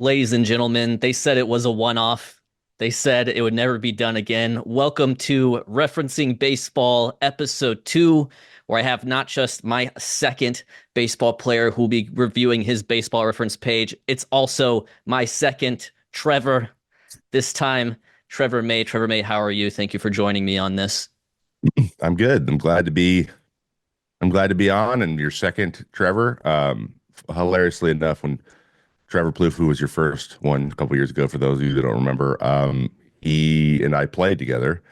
Ladies and gentlemen, they said it was a one-off. They said it would never be done again. Welcome to Referencing Baseball, Episode 2, where I have not just my second baseball player who will be reviewing his baseball reference page, it's also my second Trevor. This time, Trevor May. Trevor May, how are you? Thank you for joining me on this. I'm good. I'm glad to be on, and your second, Trevor. Hilariously enough, when Trevor Plouffe, who was your first one a couple years ago, for those of you that don't remember, he and I played together,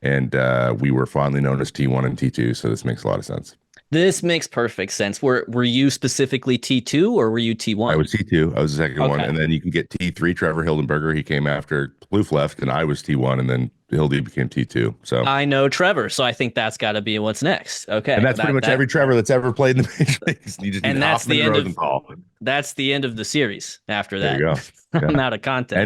and we were fondly known as T1 and T2. So this makes a lot of sense. This makes perfect sense. Were you specifically T2 or were you I T1? was T2. I was the second one, Okay. and then you can get T3. Trevor Hildenberger. He came after Plouffe left, and I was T1, and then Hildy became T2. So, I know Trevor, so I think that's got to be what's next. Okay. and that's pretty much every Trevor that's ever played in the major leagues. You just need And that's Hoffman the and end of Rosenthal. that's the end of the series after There that. you go. I'm Yeah. out of content.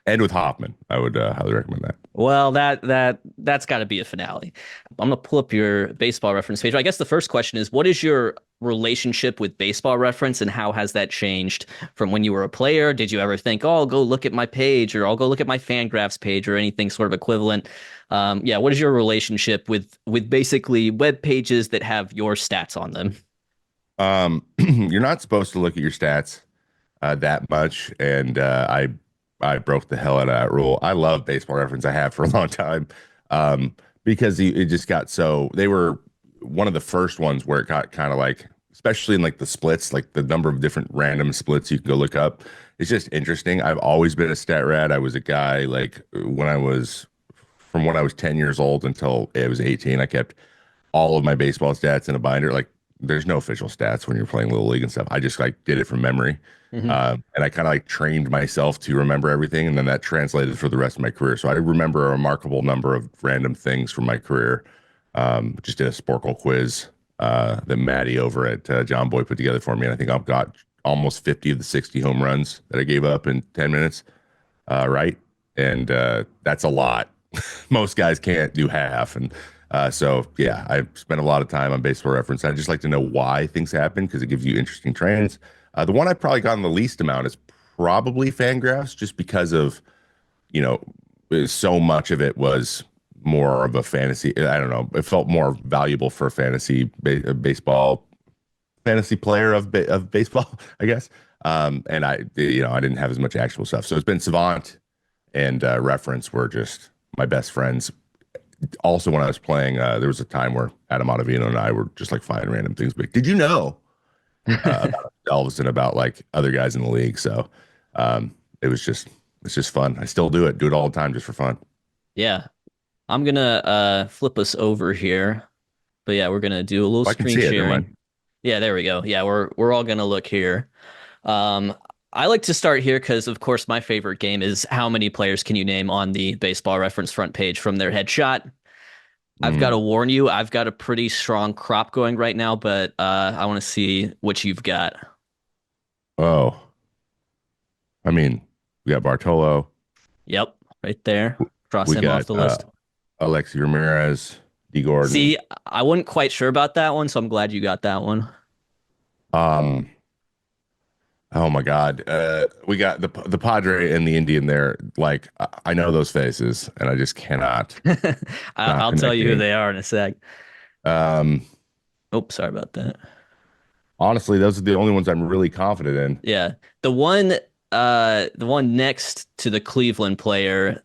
And with Hoffman, I would highly recommend that. Well, that's got to be a finale. I'm gonna pull up your baseball reference page. I guess the first question is, what is your relationship with baseball reference, and how has that changed from when you were a player? Did you ever think, oh, I'll go look at my page, or I'll go look at my Fangraphs page, or anything sort of equivalent? Yeah, what is your relationship with basically web pages that have your stats on them? You're not supposed to look at your stats that much, and I broke the hell out of that rule. I love baseball reference. I have for a long time, because it just got so they were one of the first ones where it got kind of like, especially in like the splits, like the number of different random splits you can go look up. It's just interesting. I've always been a stat rat. I was a guy like when I was 10 years old until I was 18. I kept all of my baseball stats in a binder. Like, there's no official stats when you're playing little league and stuff. I just like did it from memory. Mhm. And I kind of like trained myself to remember everything, and then that translated for the rest of my career. So I remember a remarkable number of random things from my career. Just did a Sporkle quiz that Maddie over at John Boy put together for me, and I think I've got almost 50 of the 60 home runs that I gave up in 10 minutes. Right, and that's a lot. Most guys can't do half, and so yeah, I spent a lot of time on baseball reference. I just like to know why things happen because it gives you interesting trends. The one I probably gotten the least amount is probably Fangraphs, just because of, you know, so much of it was more of a fantasy. I don't know. It felt more valuable for a baseball fantasy player of baseball, I guess. And I didn't have as much actual stuff. So it's been Savant and Reference were just my best friends. Also, when I was playing, there was a time where Adam Ottavino and I were just like finding random things. But did you know about ourselves and about like other guys in the league? So it's just fun. I still do it all the time just for fun. Yeah, I'm gonna flip us over here. But yeah, we're gonna do a little I can screen see it. Never sharing. mind. Yeah, there we go. Yeah, we're all gonna look here. Um, I like to start here because, of course, my favorite game is how many players can you name on the baseball reference front page from their headshot. I've got Mm. to warn you, I've got a pretty strong crop going right now, but I want to see what you've got. Oh, I mean, we got Bartolo. Yep, right there. Cross We him off got the list. Alexi Ramirez, D. Gordon. See, I wasn't quite sure about that one, so I'm glad you got that one. Um, oh my God. We got the Padre and the Indian there. Like, I know those faces, and I just cannot not I'll tell connect you who any. they are in a sec. Um, Oh, sorry about that. Honestly, those are the only ones I'm really confident in. Yeah. The one next to the Cleveland player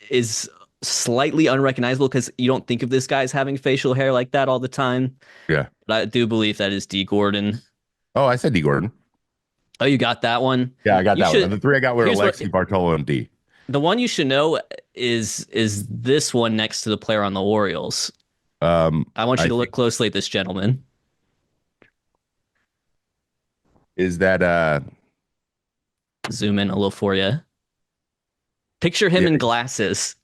is slightly unrecognizable because you don't think of this guy as having facial hair like that all the time. Yeah. But I do believe that is D. Gordon. Oh, I said D. Gordon. Oh, you got that one? Yeah, I got You that one. should And the three I got were here's what Alexi, Bartolo, and D. the one you should know is this one next to the player on the Orioles. I want you I to look think closely at this gentleman. is that Zoom in a little for you. Picture him yeah. in glasses.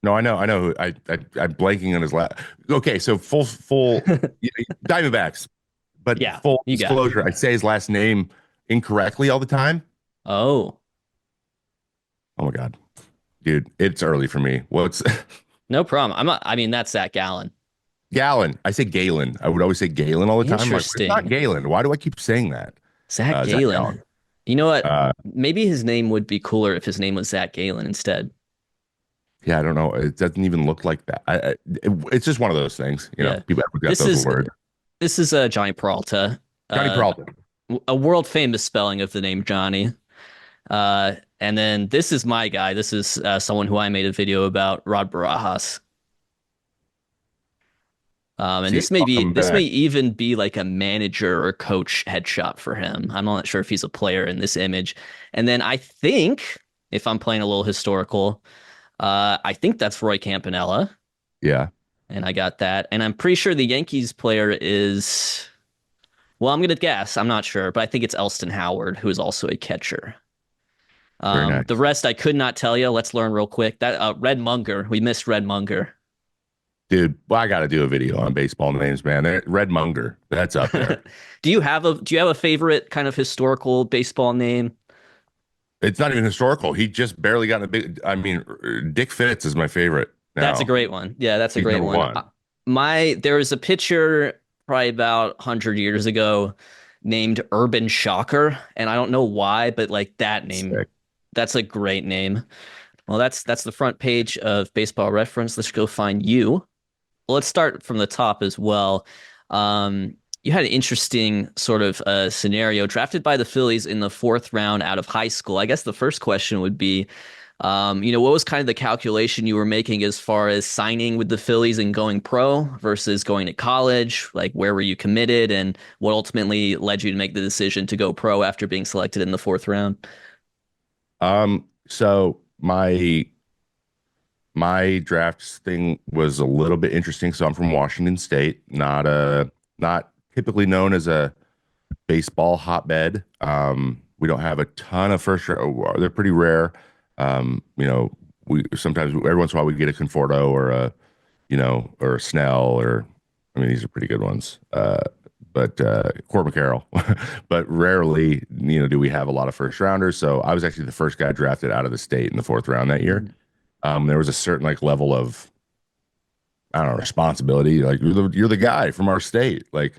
No, I know who I'm blanking on his last. Okay, so full Diamondbacks, but Yeah, full you got it. disclosure, I say his last name incorrectly all the time. Oh, Oh my God, dude, it's early for me. What's no problem. I mean, that's Zach Gallen. Gallon? I say Galen. I would always say Galen all the time. I'm like, it's not Interesting. Galen. Why do I keep saying that? Zach Zach Gallen. Gallen. You know what? Uh, Maybe his name would be cooler if his name was Zach Galen instead. yeah, I don't know. It doesn't even look like that. It's just one of those things, Yeah. people have got This those is words. this is Johnny Peralta, Johnny uh, Peralta. a world famous spelling of the name Johnny. And then this is my guy. This is someone who I made a video about, Rod Barajas. And See, this may be welcome this may back. even be like a manager or coach headshot for him. I'm not sure if he's a player in this image. And then I think, if I'm playing a little historical, I think that's Roy Campanella, Yeah, and I got that. And I'm pretty sure the Yankees player is, well, I'm gonna guess. I'm not sure, but I think it's Elston Howard, who is also a catcher. very The nice. rest I could not tell you. Let's learn real quick. That Red Munger, we missed Red Munger. Dude, well, I got to do a video on baseball names, man. Red Munger, that's up there. Do you have a favorite kind of historical baseball name? It's not even historical. He just barely got in a big. I mean, Dick Fitz is my favorite That's a now. great one. Yeah, that's a He's great number one. one. There was a pitcher probably about 100 years ago named Urban Shocker, and I don't know why, but like that name, Sick. that's a great name. Well, that's the front page of Baseball Reference. Let's go find you. Well, let's start from the top as well. You had an interesting sort of scenario, drafted by the Phillies in the fourth round out of high school. I guess the first question would be, what was kind of the calculation you were making as far as signing with the Phillies and going pro versus going to college? Like, where were you committed, and what ultimately led you to make the decision to go pro after being selected in the fourth round? So my drafts thing was a little bit interesting. So I'm from Washington State, not typically known as a baseball hotbed. We don't have a ton of first round. They're pretty rare. We sometimes every once in a while we get a Conforto or or a Snell or I mean these are pretty good ones. But Court McCarroll. But rarely, do we have a lot of first rounders. So I was actually the first guy drafted out of the state in the fourth round that year. There was a certain like level of I don't know responsibility. Like you're the guy from our state. Like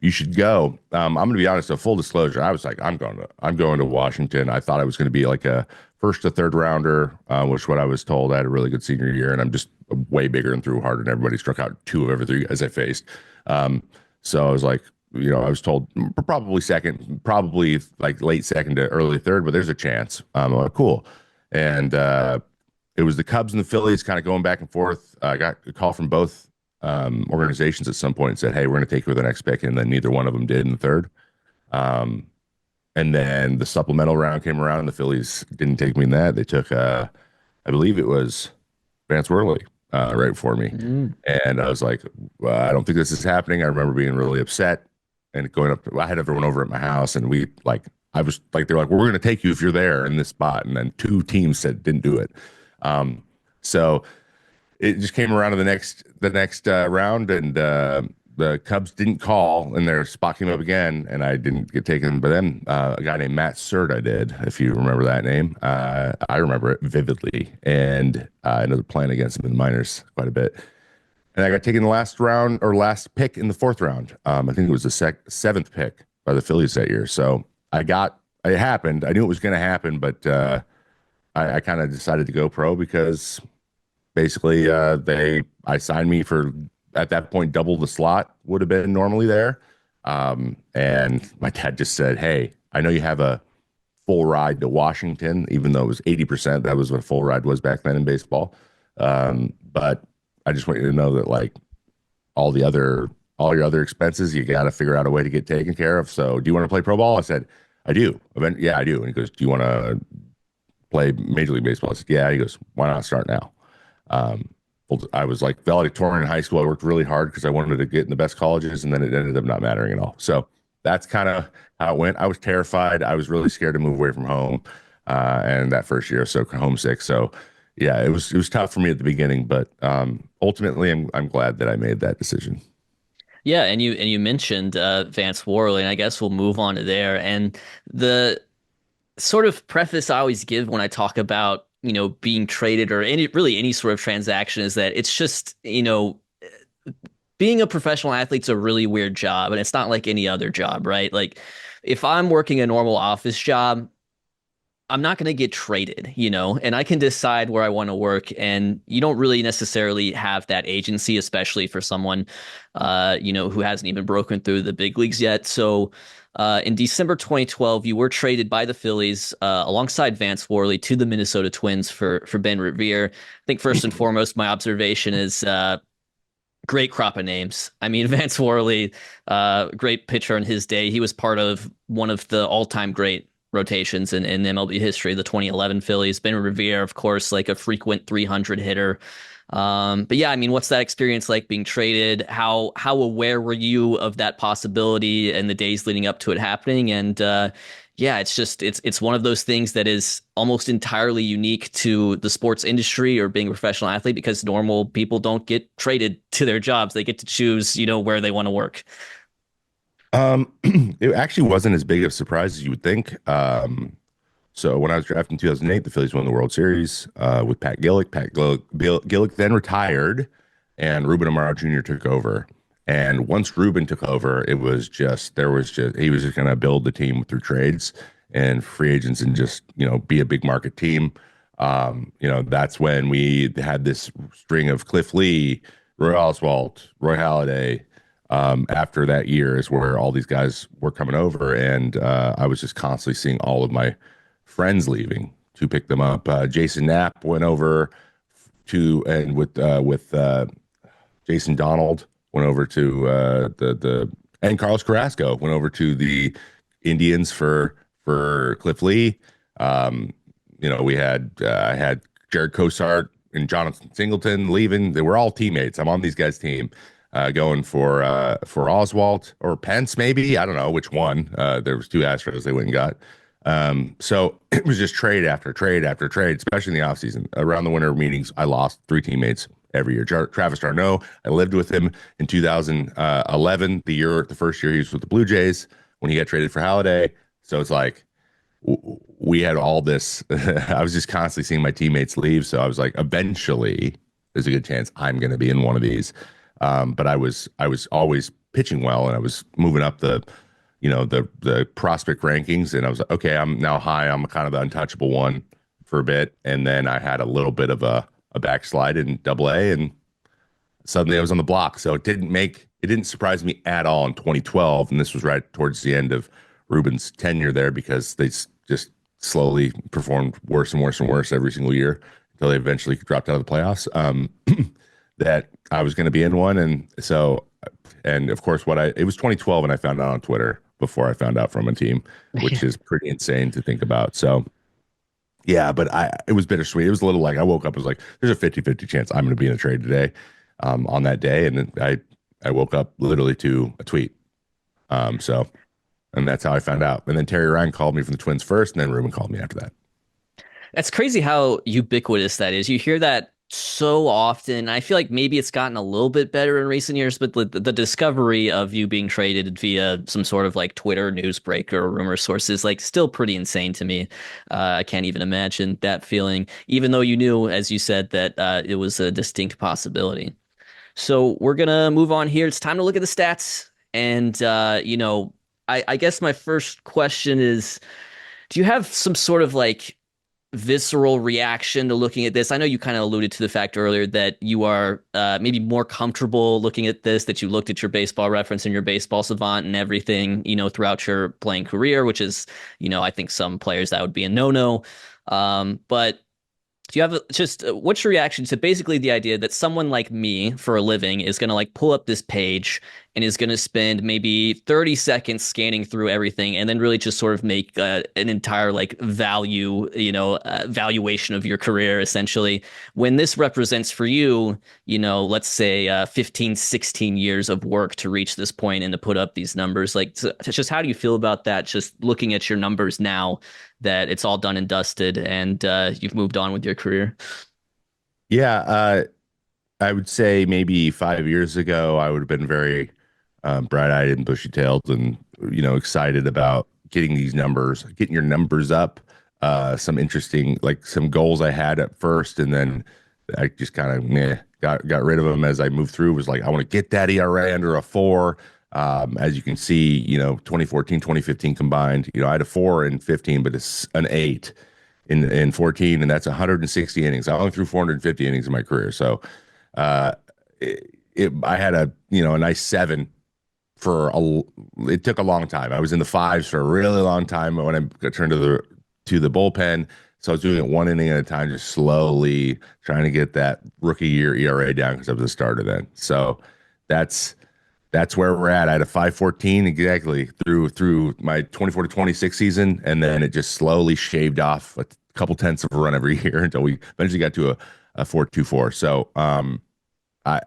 you should go. I'm gonna be honest. So full disclosure, I was like, I'm going to Washington. I thought I was going to be like a first to third rounder, which is what I was told. I had a really good senior year, and I'm just way bigger and threw harder than everybody. Struck out two of every three guys I faced. So I was like, I was told probably second, probably like late second to early third, but there's a chance. I'm like, cool. And it was the Cubs and the Phillies kind of going back and forth. I got a call from both organizations at some point and said, hey, we're going to take you with the next pick. And then neither one of them did in the third. Um, and then the supplemental round came around and the Phillies didn't take me in that. They took, I believe it was Vance Worley right before me. Mm. And I was like, well, I don't think this is happening. I remember being really upset and going up. I had everyone over at my house and I was like, they're like, well, we're going to take you if you're there in this spot. And then two teams said didn't do it. So it just came around to the next round, and the Cubs didn't call, and their spot came up again, and I didn't get taken. But then a guy named Matt Serta did, if you remember that name. I remember it vividly, and I ended up playing against him in the minors quite a bit. And I got taken the last round or last pick in the fourth round. I think it was the seventh pick by the Phillies that year. So it happened. I knew it was going to happen, but I kind of decided to go pro because basically I signed me for at that point double the slot would have been normally there. And my dad just said, hey, I know you have a full ride to Washington, even though it was 80%. That was what a full ride was back then in baseball. But I just want you to know that like all your other expenses, you got to figure out a way to get taken care of. So do you want to play pro ball? I said, I do. Yeah, I do. And he goes, do you want to play Major League Baseball? I said, yeah. He goes, why not start now? I was like valedictorian in high school. I worked really hard because I wanted to get in the best colleges, and then it ended up not mattering at all. So that's kind of how it went. I was terrified. I was really scared to move away from home, and that first year, so homesick. So yeah, it was tough for me at the beginning, but ultimately, I'm glad that I made that decision. Yeah, and you mentioned Vance Worley, and I guess we'll move on to there. And the sort of preface I always give when I talk about, being traded or any sort of transaction is that it's just, being a professional athlete's a really weird job, and it's not like any other job, right? Like if I'm working a normal office job, I'm not going to get traded, and I can decide where I want to work. And you don't really necessarily have that agency, especially for someone, who hasn't even broken through the big leagues yet. So, in December 2012, you were traded by the Phillies alongside Vance Worley to the Minnesota Twins for Ben Revere. I think first and foremost, my observation is great crop of names. I mean, Vance Worley, great pitcher in his day. He was part of one of the all-time great rotations in MLB history, the 2011 Phillies. Ben Revere, of course, like a frequent 300 hitter. But yeah, I mean, what's that experience like being traded? How aware were you of that possibility and the days leading up to it happening? And yeah, it's one of those things that is almost entirely unique to the sports industry or being a professional athlete, because normal people don't get traded to their jobs. They get to choose, where they want to work. It actually wasn't as big of a surprise as you would think. So when I was drafted in 2008, the Phillies won the World Series with Pat Gillick. Gillick then retired, and Ruben Amaro Jr. took over. And once Ruben took over, he was just going to build the team through trades and free agents and just, be a big market team. That's when we had this string of Cliff Lee, Roy Oswalt, Roy Halladay. After that year is where all these guys were coming over, and I was just constantly seeing all of my friends leaving to pick them up. Jason Knapp went over to, and with Jason Donald went over to and Carlos Carrasco went over to the Indians for Cliff Lee. We had I had Jared Cosart and Jonathan Singleton leaving. They were all teammates. I'm on these guys' team. Going for Oswalt or Pence, maybe. I don't know which one. There was two Astros they went and got. So it was just trade after trade after trade, especially in the offseason. Around the winter meetings, I lost 3 teammates every year. Travis d'Arnaud, I lived with him in 2011, the first year he was with the Blue Jays when he got traded for Halladay. So it's like we had all this. I was just constantly seeing my teammates leave. So I was like, eventually, there's a good chance I'm going to be in one of these. But I was always pitching well, and I was moving up the prospect rankings, and I was like, okay, I'm now high. I'm kind of the untouchable one for a bit, and then I had a little bit of a backslide in Double A, and suddenly I was on the block. So it didn't surprise me at all in 2012, and this was right towards the end of Ruben's tenure there, because they just slowly performed worse and worse and worse every single year until they eventually dropped out of the playoffs. That I was going to be in one. And so, and of course, it was 2012, and I found out on Twitter before I found out from a team, which is pretty insane to think about. So yeah, but it was bittersweet. It was a little like, I woke up, I was like, there's a 50-50 chance I'm going to be in a trade today, on that day. And then I woke up literally to a tweet. And that's how I found out. And then Terry Ryan called me from the Twins first, and then Ruben called me after that. That's crazy how ubiquitous that is. You hear that so often. I feel like maybe it's gotten a little bit better in recent years, but the discovery of you being traded via some sort of like Twitter newsbreaker or rumor source is like still pretty insane to me. I can't even imagine that feeling, even though you knew, as you said, that it was a distinct possibility. So we're gonna move on here. It's time to look at the stats. And I guess my first question is, do you have some sort of like visceral reaction to looking at this? I know you kind of alluded to the fact earlier that you are maybe more comfortable looking at this, that you looked at your baseball reference and your baseball savant and everything, throughout your playing career, which is, I think some players that would be a no-no. But do you have what's your reaction to basically the idea that someone like me for a living is going to like pull up this page and is going to spend maybe 30 seconds scanning through everything and then really just sort of make an entire like valuation of your career, essentially, when this represents for you, let's say 15, 16 years of work to reach this point and to put up these numbers? Like, just how do you feel about that? Just looking at your numbers now that it's all done and dusted and you've moved on with your career. Yeah, I would say maybe 5 years ago, I would have been very bright-eyed and bushy-tailed and, excited about getting your numbers up. Some interesting, like some goals I had at first, and then I just kind of, got rid of him as I moved through. Was like, I want to get that ERA under a 4. As you can see, 2014, 2015 combined, I had a 4 in 15, but it's an 8 in 14, and that's 160 innings. I only threw 450 innings in my career. So uh, I had a nice 7 it took a long time. I was in the 5s for a really long time when I got turned to the bullpen. So I was doing it 1 inning at a time, just slowly trying to get that rookie year ERA down because I was a starter then. So that's where we're at. I had a 5.14 exactly through my 24 to 26 season, and then it just slowly shaved off a couple tenths of a run every year until we eventually got to a 4.24. So I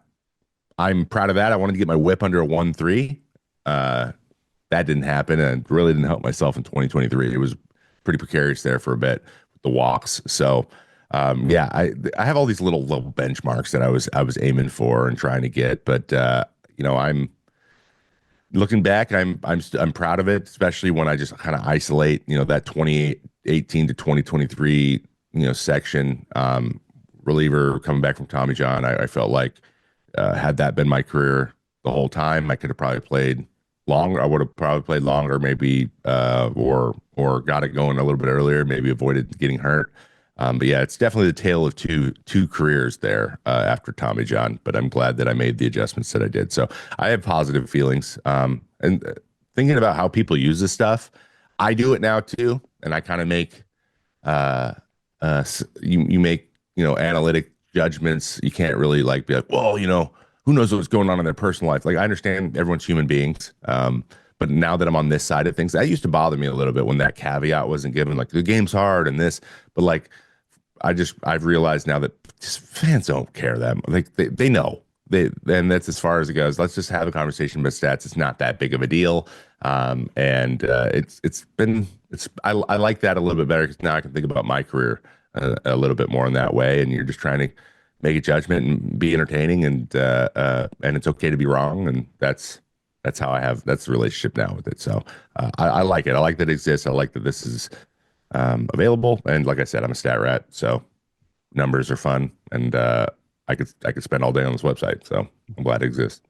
I'm proud of that. I wanted to get my whip under a 1.3. That didn't happen, and really didn't help myself in 2023. It was pretty precarious there for a bit with the walks. So yeah, I have all these little benchmarks that I was aiming for and trying to get, but I'm looking back, I'm proud of it, especially when I just kind of isolate, that 2018 to 2023, section. Reliever coming back from Tommy John, I felt like had that been my career the whole time, I could have probably played longer. I would have probably played longer, maybe, or got it going a little bit earlier, maybe avoided getting hurt. But yeah, it's definitely the tale of two careers there after Tommy John. But I'm glad that I made the adjustments that I did. So I have positive feelings. And thinking about how people use this stuff, I do it now too, and I kind of make you make analytic judgments. You can't really be like, well, who knows what's going on in their personal life. Like, I understand everyone's human beings. But now that I'm on this side of things, that used to bother me a little bit when that caveat wasn't given, like the game's hard and this, but I've realized now that just fans don't care that much. Like they know and that's as far as it goes. Let's just have a conversation about stats. It's not that big of a deal. I like that a little bit better because now I can think about my career a little bit more in that way. And you're just trying to make a judgment and be entertaining, and it's okay to be wrong. And that's the relationship now with it. So I like it. I like that it exists. I like that this is available. And like I said, I'm a stat rat, so numbers are fun, and I could spend all day on this website. So I'm glad it exists.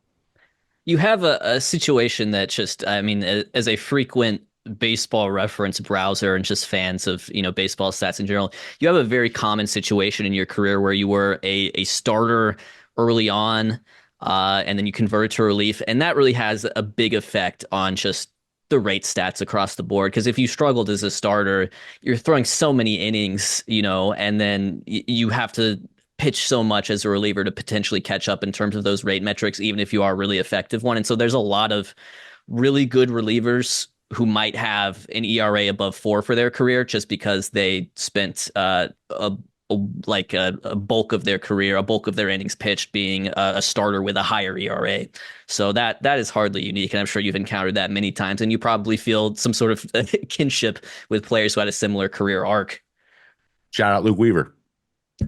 You have a situation that just, I mean, as a frequent baseball reference browser and just fans of, baseball stats in general, you have a very common situation in your career where you were a starter early on, and then you converted to relief. And that really has a big effect on just the rate stats across the board. Because if you struggled as a starter, you're throwing so many innings, and then you have to pitch so much as a reliever to potentially catch up in terms of those rate metrics, even if you are a really effective one. And so there's a lot of really good relievers who might have an ERA above 4 for their career just because they spent a bulk of their career, a bulk of their innings pitched being a starter with a higher ERA. So that is hardly unique, and I'm sure you've encountered that many times, and you probably feel some sort of kinship with players who had a similar career arc. Shout out Luke Weaver.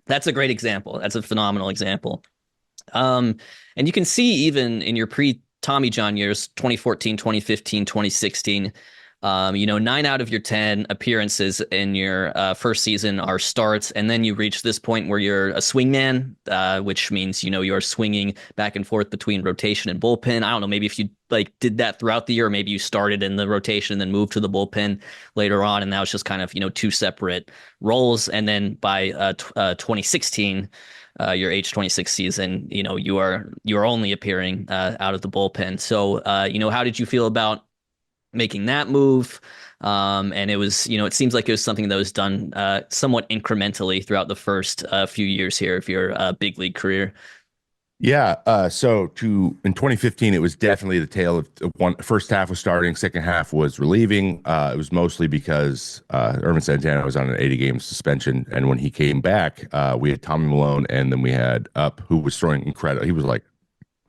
That's a great example. That's a phenomenal example. And you can see even in your pre-Tommy John years, 2014, 2015, 2016, 9 out of your 10 appearances in your first season are starts, and then you reach this point where you're a swingman, which means you're swinging back and forth between rotation and bullpen. I don't know, maybe if you did that throughout the year, or maybe you started in the rotation and then moved to the bullpen later on, and that was just kind of two separate roles. And then by 2016, your age 26 season, you are only appearing out of the bullpen. So how did you feel about making that move? And it was, it seems like it was something that was done somewhat incrementally throughout the first few years here of your big league career. Yeah. So in 2015, it was definitely the tale of one. First half was starting, second half was relieving. It was mostly because Irvin Santana was on an 80-game suspension, and when he came back, we had Tommy Malone, and then we had Up, who was throwing incredible.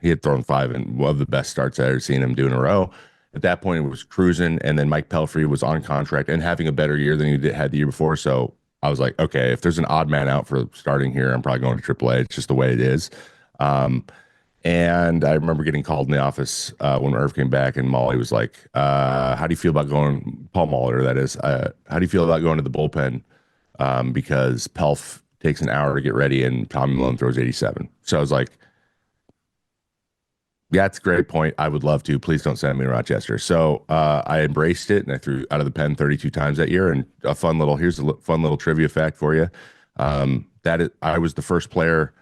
He had thrown 5 and one of the best starts I ever seen him do in a row. At that point, it was cruising, and then Mike Pelfrey was on contract and having a better year than he had the year before. So I was like, okay, if there's an odd man out for starting here, I'm probably going to AAA. It's just the way it is. And I remember getting called in the office when Irv came back, and Molly was like, how do you feel about going, Paul Molitor, that is, how do you feel about going to the bullpen? Because Pelf takes an hour to get ready, and Tommy Malone throws 87. So I was like, yeah, that's a great point. I would love to. Please don't send me to Rochester. So I embraced it, and I threw out of the pen 32 times that year. And a fun little here's a fun little trivia fact for you. I was the first player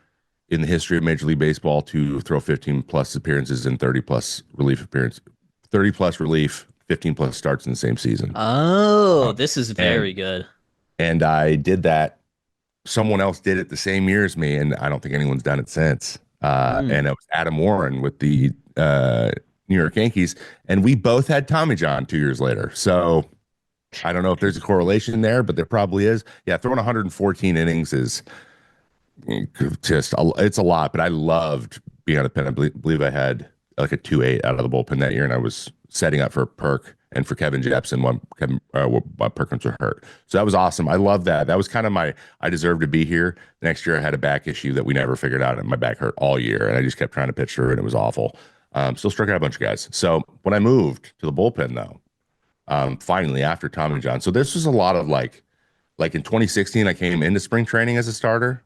in the history of Major League Baseball to throw 15 plus appearances and 30 plus relief, 15 plus starts in the same season. Oh, Um, this is and very good. and I did that. Someone else did it the same year as me, and I don't think anyone's done it since. Mm. And it was Adam Warren with the New York Yankees, and we both had Tommy John 2 years later. So I don't know if there's a correlation there, but there probably is. Yeah, throwing 114 innings is it's a lot, but I loved being on the pen. I believe I had like a 2.8 out of the bullpen that year, and I was setting up for Perk and for Kevin Jepsen when Perkins were hurt. So that was awesome. I love that. That was kind of I deserved to be here. Next year, I had a back issue that we never figured out, and my back hurt all year, and I just kept trying to pitch through it, and it was awful. Still struck out a bunch of guys. So when I moved to the bullpen, though, finally after Tommy John, so this was a lot of like in 2016, I came into spring training as a starter.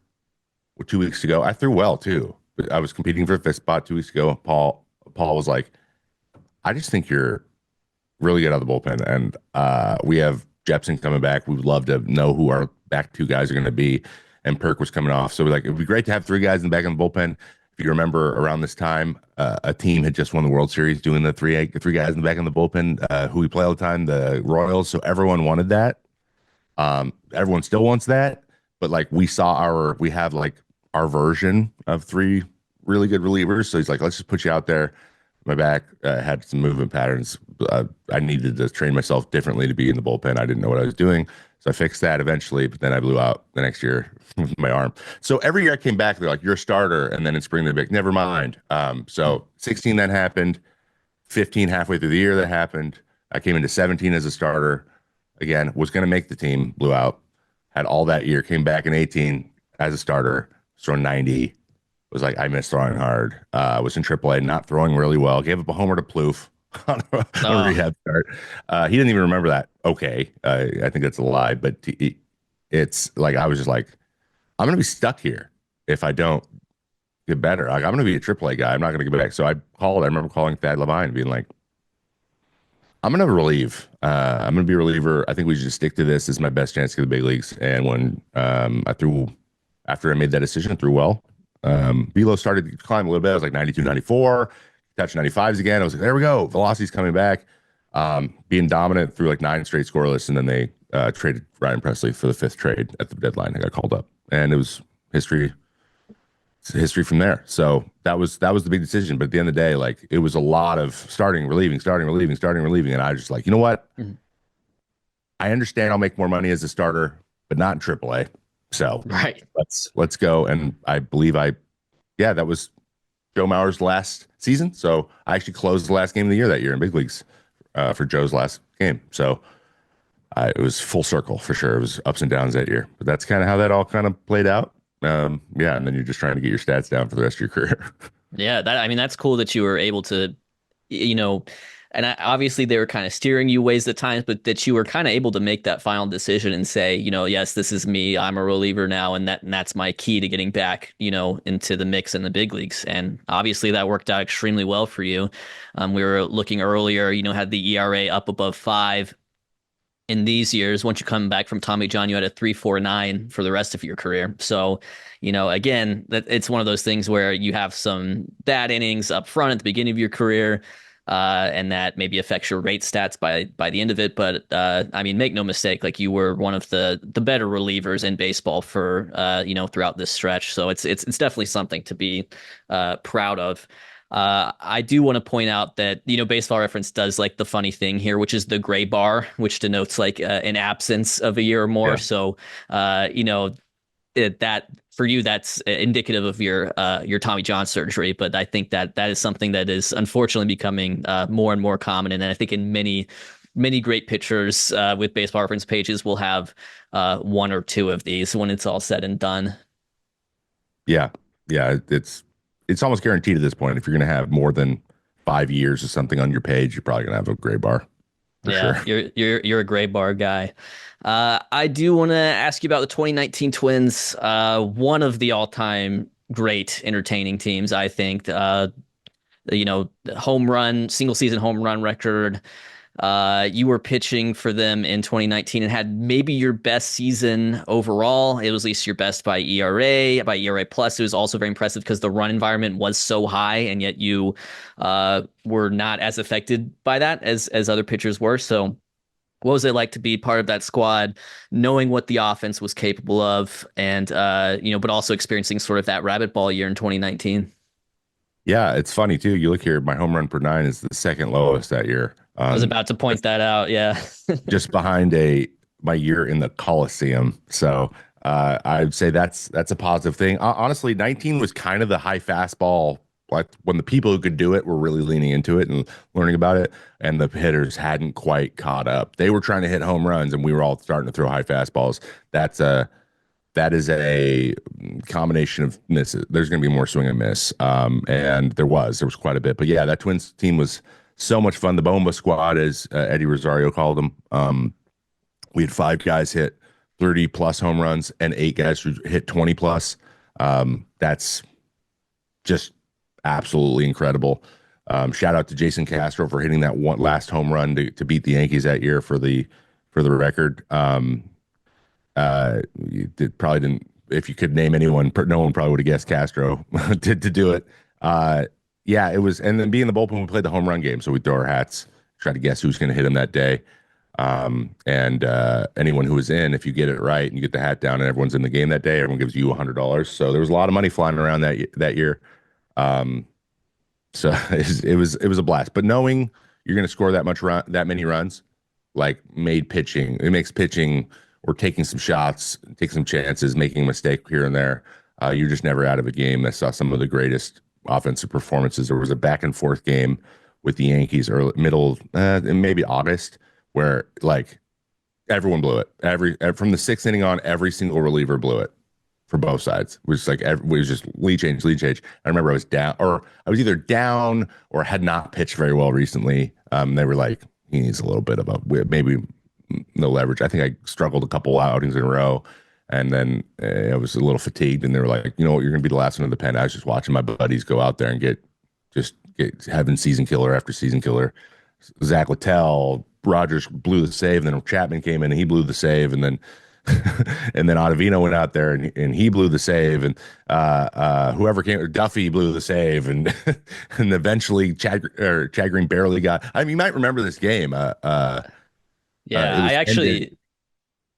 2 weeks ago, I threw well too. But I was competing for a fifth spot 2 weeks ago. Paul was like, I just think you're really good out of the bullpen. And we have Jepsen coming back. We would love to know who our back two guys are going to be. And Perk was coming off. So we're like, it'd be great to have three guys in the back of the bullpen. If you remember around this time, a team had just won the World Series doing the three guys in the back of the bullpen, who we play all the time, the Royals. So everyone wanted that. Everyone still wants that. But like we have like our version of three really good relievers. So he's like, let's just put you out there. My back had some movement patterns. I needed to train myself differently to be in the bullpen. I didn't know what I was doing. So I fixed that eventually, but then I blew out the next year with my arm. So every year I came back, they're like, you're a starter. And then in spring, they're like, never mind. So 16, that happened. 15, halfway through the year, that happened. I came into 17 as a starter. Again, was going to make the team, blew out. Had all that year, came back in 18 as a starter, thrown 90. Was like, I missed throwing hard. Was in AAA, not throwing really well. Gave up a homer to Plouffe on a rehab start. He didn't even remember that. Okay. I think that's a lie, but it's like, I was just like, I'm going to be stuck here if I don't get better. Like, I'm going to be a AAA guy. I'm not going to get back. So I remember calling Thad Levine and being like, I'm going to relieve. I'm going to be a reliever. I think we should just stick to this. This is my best chance to get the big leagues. And when after I made that decision, I threw well. Velo started to climb a little bit. I was like 92, 94, touched 95s again. I was like, there we go. Velocity's coming back. Being dominant through like 9 straight scoreless. And then they traded Ryan Presley for the 5th trade at the deadline. I got called up, and it was history. It's history from there. So that was the big decision. But at the end of the day, like, it was a lot of starting, relieving, starting, relieving, starting, relieving. And I was just like, you know what? Mhm. I understand I'll make more money as a starter, but not in AAA. So Right. let's go. And I believe that was Joe Mauer's last season. So I actually closed the last game of the year that year in big leagues for Joe's last game. So it was full circle for sure. It was ups and downs that year, but that's kind of how that all kind of played out. Yeah, and then you're just trying to get your stats down for the rest of your career. Yeah, I mean, that's cool that you were able to, you know, and obviously they were kind of steering you ways at times, but that you were kind of able to make that final decision and say, yes, this is me. I'm a reliever now, and that's my key to getting back, into the mix in the big leagues. And obviously that worked out extremely well for you. We were looking earlier, had the ERA up above 5 in these years. Once you come back from Tommy John, you had a 3.49 for the rest of your career. So, again, it's one of those things where you have some bad innings up front at the beginning of your career, and that maybe affects your rate stats by the end of it. But I mean, make no mistake, like, you were one of the better relievers in baseball for throughout this stretch. So it's definitely something to be proud of. I do want to point out that, Baseball Reference does like the funny thing here, which is the gray bar, which denotes like an absence of a year or more. Yeah. So, that for you, that's indicative of your Tommy John surgery. But I think that is something that is unfortunately becoming more and more common. And I think in many great pitchers with Baseball Reference pages will have one or two of these when it's all said and done. Yeah. It's almost guaranteed at this point. If you're going to have more than 5 years or something on your page, you're probably going to have a gray bar. for Yeah, sure. you're a gray bar guy. I do want to ask you about the 2019 Twins, one of the all-time great entertaining teams, I think. Home run, single season home run record. You were pitching for them in 2019 and had maybe your best season overall. It was at least your best by ERA, by ERA plus. It was also very impressive because the run environment was so high, and yet you were not as affected by that as other pitchers were. So, what was it like to be part of that squad, knowing what the offense was capable of, and but also experiencing sort of that rabbit ball year in 2019? Yeah, it's funny too. You look here, my home run per nine is the second lowest that year. I was about to point that out. Yeah. Just behind my year in the Coliseum. So I'd say that's a positive thing. Honestly, 19 was kind of the high fastball, like when the people who could do it were really leaning into it and learning about it, and the hitters hadn't quite caught up. They were trying to hit home runs, and we were all starting to throw high fastballs. That is a combination of misses. There's going to be more swing and miss, and there was quite a bit. But yeah, that Twins team was so much fun. The Bomba squad, as Eddie Rosario called them. We had 5 guys hit 30 plus home runs and 8 guys who hit 20 plus. That's just absolutely incredible. Shout out to Jason Castro for hitting that one last home run to beat the Yankees that year for the record. You probably didn't. If you could name anyone, no one probably would have guessed Castro to do it. Yeah, it was. And then being the bullpen, we played the home run game, so we throw our hats, try to guess who's going to hit him that day. And anyone who was in, if you get it right and you get the hat down, and everyone's in the game that day, everyone gives you $100. So there was a lot of money flying around that year. So it was a blast. But knowing you're going to score that many runs, like it makes pitching or taking some shots, take some chances, making a mistake here and there. You're just never out of a game. I saw some of the greatest offensive performances. There was a back and forth game with the Yankees early, middle, maybe August, where like everyone blew it. From the 6th inning on, every single reliever blew it for both sides. It was like it was just lead change. I remember I was down, or I was either down or had not pitched very well recently. They were like, he needs a little bit of maybe no leverage. I think I struggled a couple outings in a row, and then I was a little fatigued. And they were like, you know what, you're going to be the last one in the pen. I was just watching my buddies go out there and get having season killer after season killer. Zach Littell, Rogers blew the save, and then Chapman came in and he blew the save, and then and then Ottavino went out there and he blew the save, and whoever came, Duffy blew the save, and and eventually Chad Green barely got. I mean, you might remember this game. Yeah,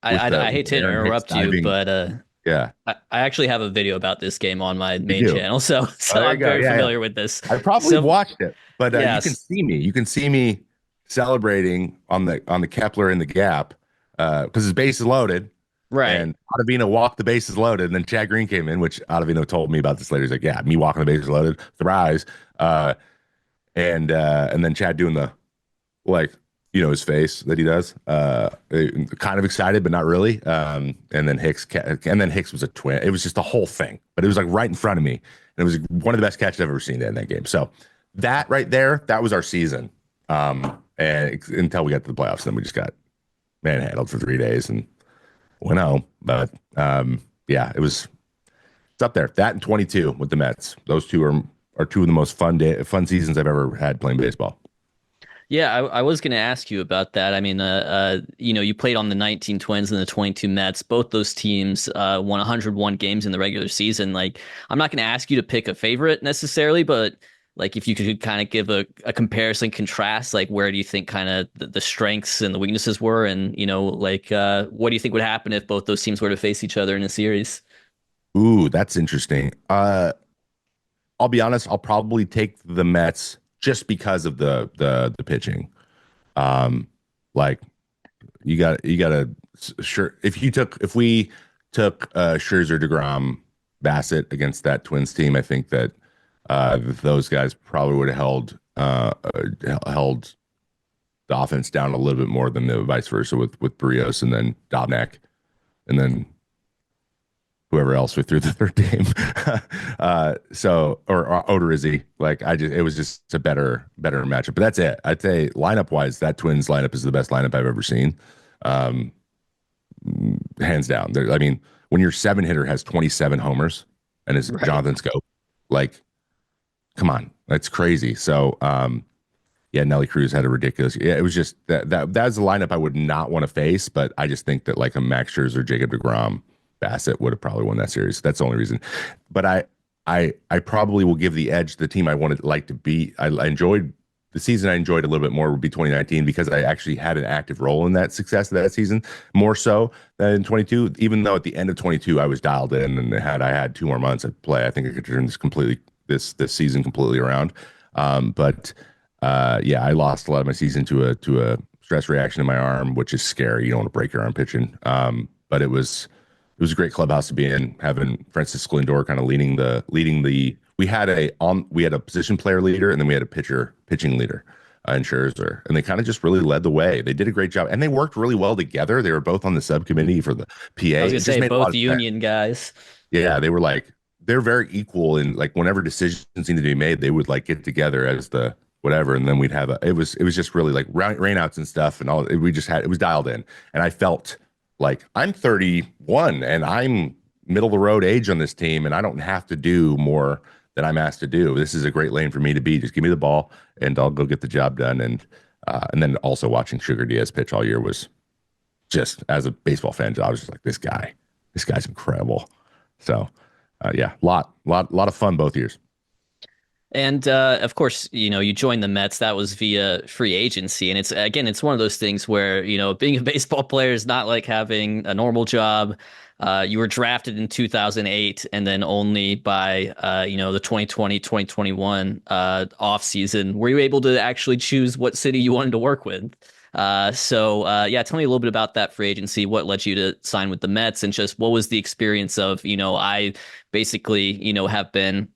I hate to interrupt you, but yeah, I actually have a video about this game on my you main do. channel, so I'm very familiar with this. I probably So, watched it, but yes. you can see me. You can see me celebrating on the Kepler in the gap because his base is loaded. Right. And Ottavino walked the bases loaded, and then Chad Green came in, which Ottavino told me about this later. He's like, "Yeah, me walking the bases loaded, thrives." And then Chad doing the like, his face that he does, kind of excited but not really. And then Hicks was a twin. It was just a whole thing, but it was like right in front of me, and it was one of the best catches I've ever seen in that game. So that right there, that was our season. And until we got to the playoffs, then we just got manhandled for 3 days and went home. But yeah, it's up there. That and 22 with the Mets. Those two are two of the most fun seasons I've ever had playing baseball. Yeah, I was going to ask you about that. I mean, you played on the 19 Twins and the 22 Mets. Both those teams won 101 games in the regular season. Like, I'm not going to ask you to pick a favorite necessarily, but like if you could kind of give a comparison, contrast, like where do you think kind of the strengths and the weaknesses were, and what do you think would happen if both those teams were to face each other in a series? Ooh, that's interesting. I'll be honest. I'll probably take the Mets just because of the pitching. Like you got to sure if we took Scherzer, DeGrom, Bassett against that Twins team, I think that those guys probably would have held the offense down a little bit more than the vice versa with Barrios and then Dobnak, and then whoever else we threw the third game. Or Odorizzi. Like it was just a better matchup. But that's it. I'd say lineup wise, that Twins lineup is the best lineup I've ever seen. Um, Hands down. I mean, when your 7-hitter has 27 homers and is Right. Jonathan Scope, like, come on, that's crazy. So, yeah, Nelly Cruz had a ridiculous. Yeah, it was just that's a lineup I would not want to face, but I just think that like a Max Scherzer, Jacob DeGrom, Bassett would have probably won that series. That's the only reason. But I probably will give the edge to the team I wanted like to beat. I enjoyed the season. I enjoyed a little bit more would be 2019 because I actually had an active role in that success of that season more so than in 22. Even though at the end of 22 I was dialed in and had I had 2 more months at play, I think I could turn this season completely around. But yeah, I lost a lot of my season to a stress reaction in my arm, which is scary. You don't want to break your arm pitching. But it was a great clubhouse to be in, having Francis Lindor kind of leading the. We had a position player leader, and then we had a pitching leader in Scherzer, and they kind of just really led the way. They did a great job, and they worked really well together. They were both on the subcommittee for the PA. I was gonna It just say made a lot both of sense. union guys. Yeah, they're very equal, and like whenever decisions needed to be made, they would like get together as the whatever, and then we'd have it was just really like rainouts and stuff, and all we just had it was dialed in, and I felt like I'm 31 and I'm middle of the road age on this team, and I don't have to do more than I'm asked to do. This is a great lane for me to be. Just give me the ball, and I'll go get the job done. And then also watching Sugar Diaz pitch all year was just as a baseball fan, I was just like, this guy's incredible. So yeah, lot of fun both years. And of course, you joined the Mets. That was via free agency, and it's one of those things where being a baseball player is not like having a normal job. You were drafted in 2008, and then only by the 2020-2021 off season were you able to actually choose what city you wanted to work with. Yeah, tell me a little bit about that free agency. What led you to sign with the Mets, and just what was the experience of I basically have been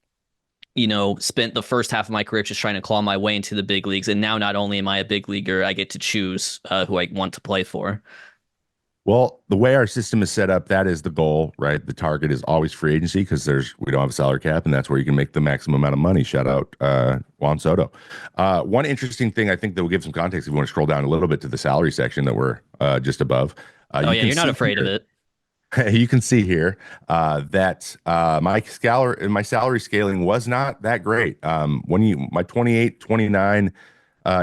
spent the first half of my career just trying to claw my way into the big leagues. And now not only am I a big leaguer, I get to choose who I want to play for. Well, the way our system is set up, that is the goal, right? The target is always free agency because we don't have a salary cap, and that's where you can make the maximum amount of money. Shout out Juan Soto. One interesting thing I think that will give some context if you want to scroll down a little bit to the salary section that we're just above. You're not afraid of it. You can see here that my salary scaling was not that great. My 28, 29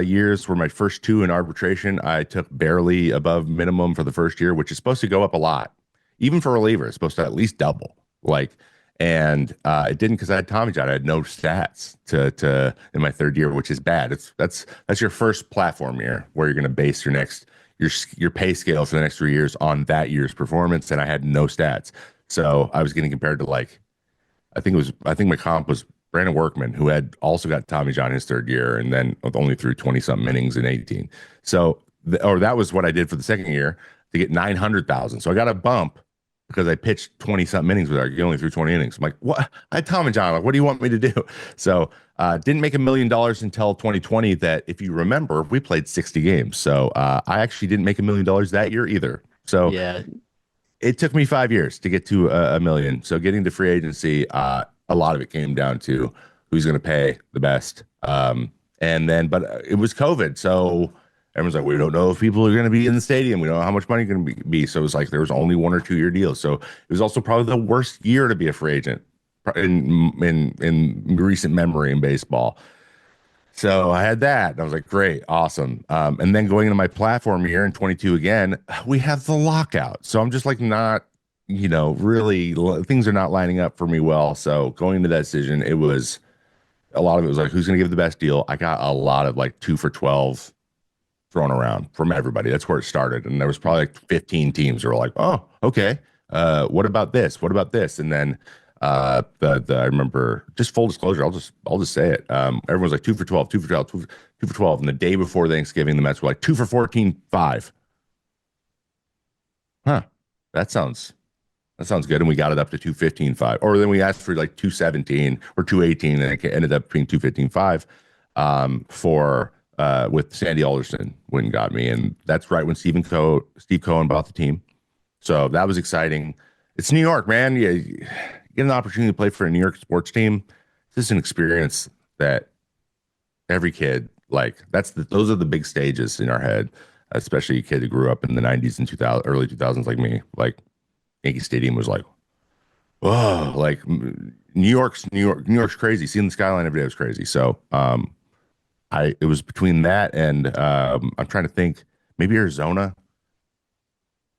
years were my first 2 in arbitration. I took barely above minimum for the first year, which is supposed to go up a lot. Even for a reliever, it's supposed to at least double. And it didn't because I had Tommy John. I had no stats to in my third year, which is bad. That's your first platform year where you're going to base your pay scale for the next 3 years on that year's performance, and I had no stats. So I was getting compared to I think my comp was Brandon Workman, who had also got Tommy John his third year and then only threw 20-something innings in 18. So that was what I did for the second year to get 900,000. So I got a bump because I pitched 20-something innings with he only threw 20 innings. I'm like, what? I had Tommy John. What do you want me to do? So didn't make $1 million until 2020. That, if you remember, we played 60 games. So I actually didn't make $1 million that year either. So yeah, it took me 5 years to get to $1 million. So getting to free agency, a lot of it came down to who's going to pay the best. But it was COVID. So everyone's like, we don't know if people are going to be in the stadium. We don't know how much money going to be. So it was like there was only 1 or 2 year deals. So it was also probably the worst year to be a free agent in recent memory in baseball. So I had that. And I was like, great, awesome. And then going into my platform year in 22 again, we have the lockout. So I'm just like not, really things are not lining up for me well. So going into that decision, a lot of it was like, who's going to give the best deal? I got a lot of 2 for 12 thrown around from everybody. That's where it started. And there was probably 15 teams that were like, oh, okay. What about this? What about this? And then I remember, just full disclosure, I'll just say it. Everyone's like 2 for 12, 2 for 12, 2 for 12. And the day before Thanksgiving, the Mets were like 2 for 14, 5. Huh. That sounds good. And we got it up to 215, 5. Or then we asked for 217 or 218, and it ended up being 215, 5 with Sandy Alderson when got me. And that's right when Steve Cohen bought the team. So that was exciting. It's New York, man. You get an opportunity to play for a New York sports team. This is an experience that every kid like. Those are the big stages in our head, especially a kid who grew up in the '90s and 2000, early 2000s like me. Like Yankee Stadium was like, whoa, like New York's crazy. Seeing the skyline every day was crazy. So, it was between that and I'm trying to think, maybe Arizona.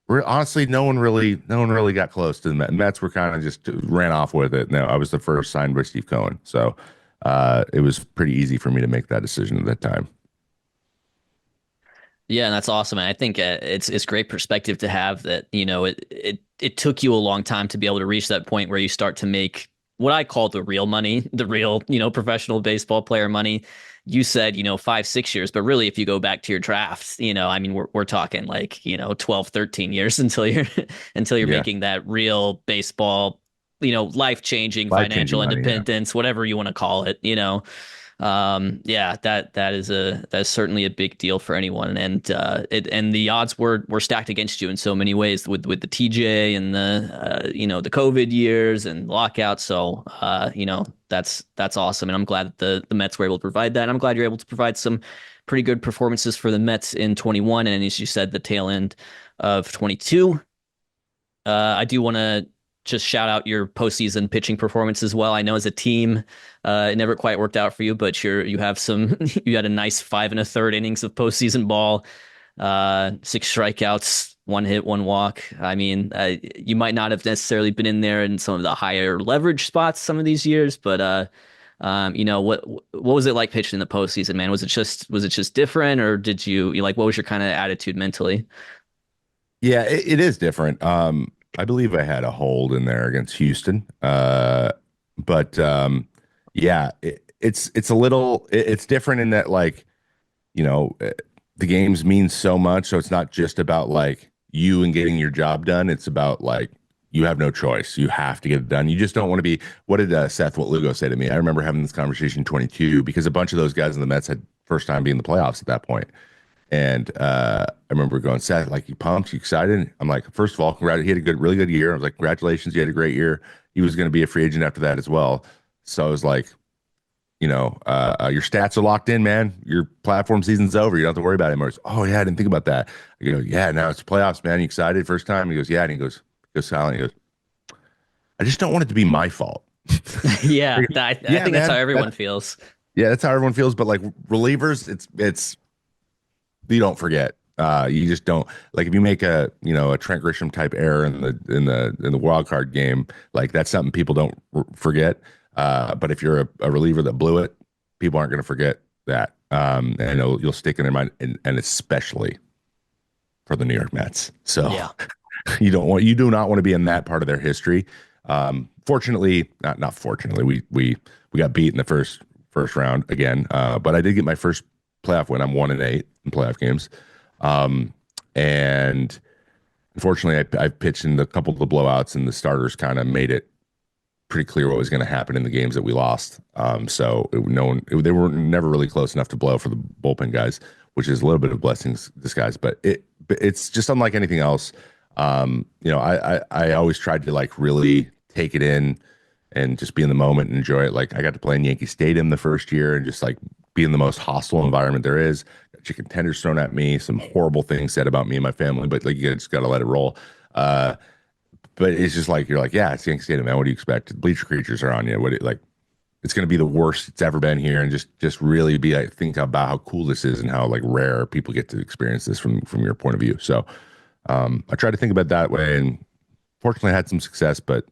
We're honestly, no one really got close to the Mets. Mets were kind of just ran off with it. No, I was the first signed by Steve Cohen, so it was pretty easy for me to make that decision at that time. Yeah, and that's awesome. And I think it's great perspective to have that, it took you a long time to be able to reach that point where you start to make what I call the real money, the real, professional baseball player money. You said, 5, 6 years, but really if you go back to your drafts, I mean, we're talking like, 12, 13 years until you're until you're Yeah, making that real baseball, life-changing life changing financial money. Yeah, independence, whatever you want to call it. Yeah, that's certainly a big deal for anyone, and and the odds were stacked against you in so many ways with the TJ and the COVID years and lockouts. So that's awesome, and I'm glad that the Mets were able to provide that. And I'm glad you're able to provide some pretty good performances for the Mets in 21, and as you said, the tail end of 22. I do want to just shout out your postseason pitching performance as well. I know as a team, it never quite worked out for you, but you have some. You had a nice 5 1/3 innings of postseason ball, 6 strikeouts, 1 hit, 1 walk. I mean, you might not have necessarily been in there in some of the higher leverage spots some of these years, but what was it like pitching in the postseason, man? Was it just different, or did you like what was your kind of attitude mentally? yeah, it is different. I believe I had a hold in there against Houston, but yeah, it's a little it's different in that like you know, uh, the games mean so much. So it's not just about like you and getting your job done. It's about like you have no choice. You have to get it done. You just don't want to be. What did Seth Lugo say to me? I remember having this conversation in 22 because a bunch of those guys in the Mets had first time being in the playoffs at that point. And I remember going, Seth, like, you pumped, you excited? I'm like, first of all, he had a really good year. I was like, congratulations, you had a great year. He was going to be a free agent after that as well. So I was like, your stats are locked in, man. Your platform season's over. You don't have to worry about it anymore. Oh yeah, I didn't think about that. I go, yeah, now it's playoffs, man. You excited first time? He goes, yeah. And he goes silent. He goes, I just don't want it to be my fault. Yeah, I Yeah, think that's how man. everyone feels. Yeah, that's how everyone feels. But like relievers, it's you don't forget. You just don't like if you make a Trent Grisham type error in the wild card game, like that's something people don't forget. But if you're a reliever that blew it, people aren't going to forget that, and you'll stick in their mind, and especially for the New York Mets. So Yeah. you do not want to be in that part of their history. Fortunately, not fortunately, we got beat in the first round again. But I did get my first playoff win. I'm 1-8 in playoff games. And unfortunately, I pitched in a couple of the blowouts, and the starters kind of made it pretty clear what was going to happen in the games that we lost. They were never really close enough to blow for the bullpen guys, which is a little bit of blessings disguised. But it's just unlike anything else. I always tried to like really take it in and just be in the moment and enjoy it. Like I got to play in Yankee Stadium the first year and just like be in the most hostile environment there is. Got chicken tenders thrown at me, some horrible things said about me and my family, but like you just got to let it roll. But it's just like you're like, yeah, it's Yankee Stadium, man. What do you expect? Bleacher creatures are on you. Like? It's going to be the worst it's ever been here, and just really be like think about how cool this is and how like rare people get to experience this from your point of view. So I try to think about it that way, and fortunately, I had some success, but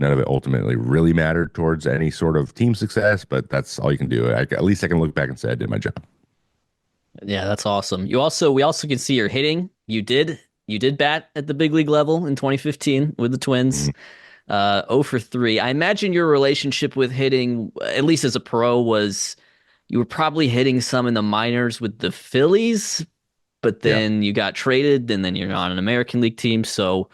none of it ultimately really mattered towards any sort of team success. But that's all you can do. At least I can look back and say I did my job. Yeah, that's awesome. We also can see your hitting. You did bat at the big league level in 2015 with the Twins. Mhm. 0 for 3. I imagine your relationship with hitting, at least as a pro, was you were probably hitting some in the minors with the Phillies, but Yeah. then you got traded, and then you're on an American League team. So,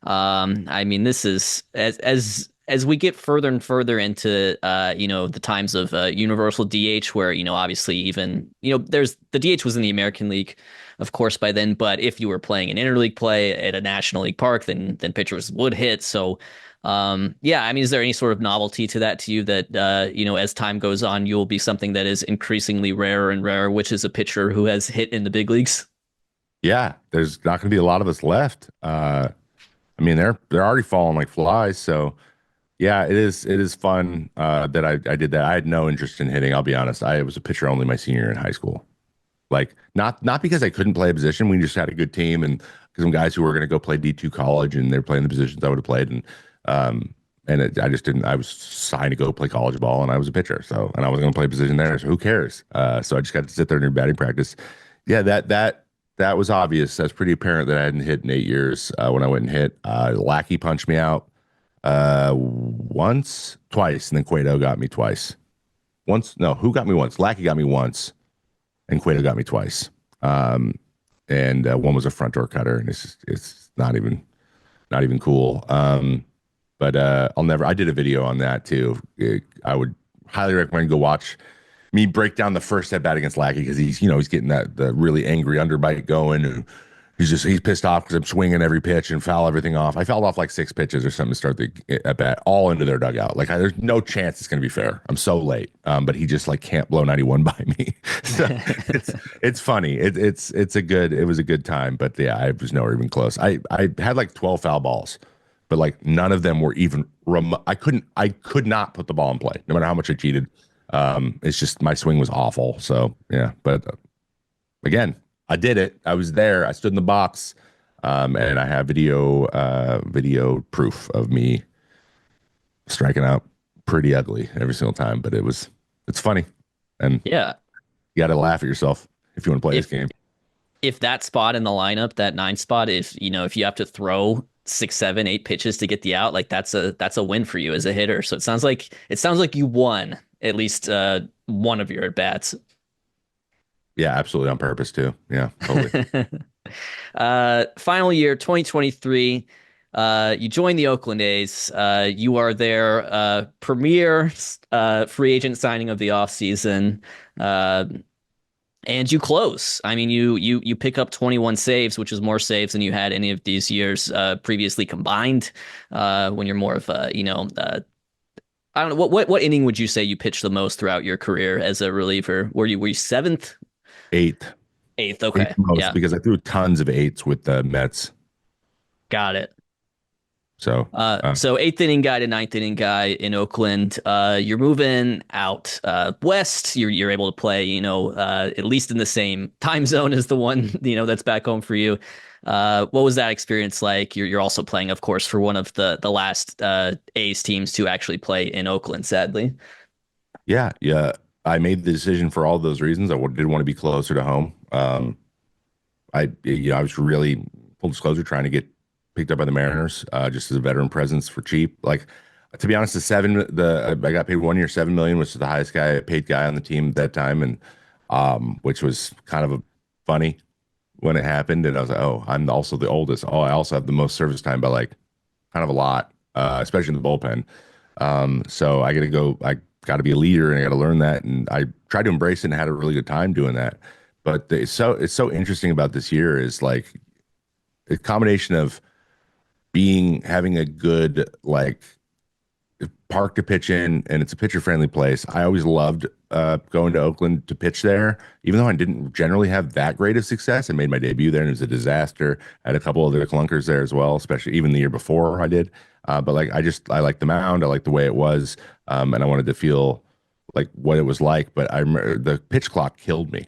I mean, this is as we get further and further into the times of universal DH, where obviously even there's the DH was in the American League of course, by then. But if you were playing an interleague play at a National League park, then pitchers would hit. So, yeah, I mean, is there any sort of novelty to that to you that, as time goes on, you'll be something that is increasingly rarer and rarer, which is a pitcher who has hit in the big leagues? Yeah, there's not going to be a lot of us left. I mean, they're already falling like flies. So yeah, it is fun that I did that. I had no interest in hitting. I'll be honest. I was a pitcher only my senior year in high school. Like not because I couldn't play a position. We just had a good team and some guys who were going to go play D2 college and they're playing the positions I would have played. I just didn't. I was signed to go play college ball and I was a pitcher. So and I was going to play a position there. So who cares? So I just got to sit there and do batting practice. Yeah, that was obvious. That's pretty apparent that I hadn't hit in 8 years when I went and hit. Lackey punched me out once, twice, and then Cueto got me twice. Once, no, who got me once? Lackey got me once, and Cueto got me twice. And one was a front door cutter, and it's not even cool. But I'll never. I did a video on that too. I would highly recommend go watch me break down the first at bat against Lackey because he's getting the really angry underbite going and he's pissed off because I'm swinging every pitch and foul everything off. I fouled off like 6 pitches or something to start the at bat all into their dugout. Like there's no chance it's going to be fair. I'm so late. But he just like can't blow 91 by me. So it's funny. It was a good time. But yeah, I was nowhere even close. I had like 12 foul balls, but like none of them were even I could not put the ball in play no matter how much I cheated. It's just my swing was awful. So yeah, but again, I did it. I was there. I stood in the box, and I have video proof of me striking out pretty ugly every single time. But it's funny, and Yeah. you got to laugh at yourself if you want to play this If game. if that spot in the lineup, that nine spot, if you have to throw 6, 7, 8 pitches to get the out, like that's a win for you as a hitter. So it sounds like you won at least one of your at bats. Yeah, absolutely on purpose too. Yeah, totally. Final year, 2023. You join the Oakland A's. You are their premier free agent signing of the offseason. And you close. I mean, you pick up 21 saves, which is more saves than you had any of these years previously combined. When you're more of a, I don't know, what inning would you say you pitched the most throughout your career as a reliever? Were you seventh? Eighth, Eighth, okay. most Yeah, because I threw tons of eights with the Mets. got it. So So eighth inning guy to ninth inning guy in Oakland. You're moving out west. You're able to play, at least in the same time zone as the one, that's back home for you. What was that experience like? You're also playing, of course, for one of the last A's teams to actually play in Oakland, sadly. yeah. I made the decision for all those reasons. Did want to be closer to home. I was really full disclosure trying to get picked up by the Mariners, just as a veteran presence for cheap. Like to be honest, I got paid 1 year, 7 million, which is the highest paid guy on the team at that time, and which was kind of funny when it happened. And I was like, oh, I'm also the oldest. Oh, I also have the most service time by like kind of a lot, especially in the bullpen. So I got to go. I got to be a leader, and I got to learn that. And I tried to embrace it and had a really good time doing that. But it's so interesting about this year is like a combination of having a good like park to pitch in, and it's a pitcher friendly place. I always loved going to Oakland to pitch there, even though I didn't generally have that great of success. I made my debut there and it was a disaster. I had a couple other clunkers there as well, especially even the year before I did. But like I liked the mound, I liked the way it was, and I wanted to feel like what it was like. But I remember the pitch clock killed me,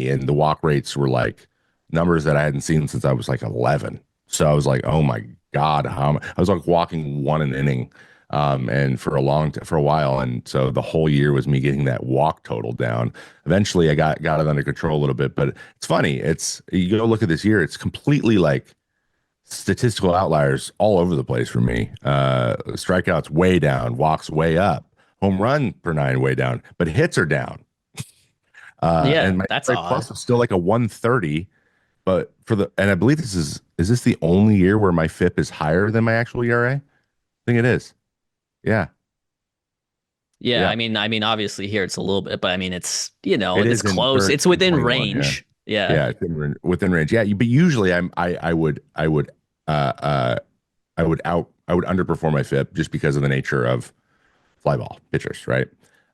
and the walk rates were like numbers that I hadn't seen since I was like 11. So I was like, oh my God, I was like walking one an inning, and for a while. And so the whole year was me getting that walk total down. Eventually I got it under control a little bit, but it's funny. You go look at this year, it's completely like statistical outliers all over the place for me. Strikeouts way down, walks way up, home run per nine way down, but hits are down. Yeah, And my that's strike odd. plus is still like a 130. But and I believe is this the only year where my FIP is higher than my actual ERA? I think it is. Yeah. Yeah, Yeah. I mean, obviously here it's a little bit, but I mean, it's It it's is in close. It's within 21. Yeah. range. Yeah. Yeah, within range. Yeah, but usually uh, uh, I would underperform my FIP just because of the nature of fly ball pitchers, right?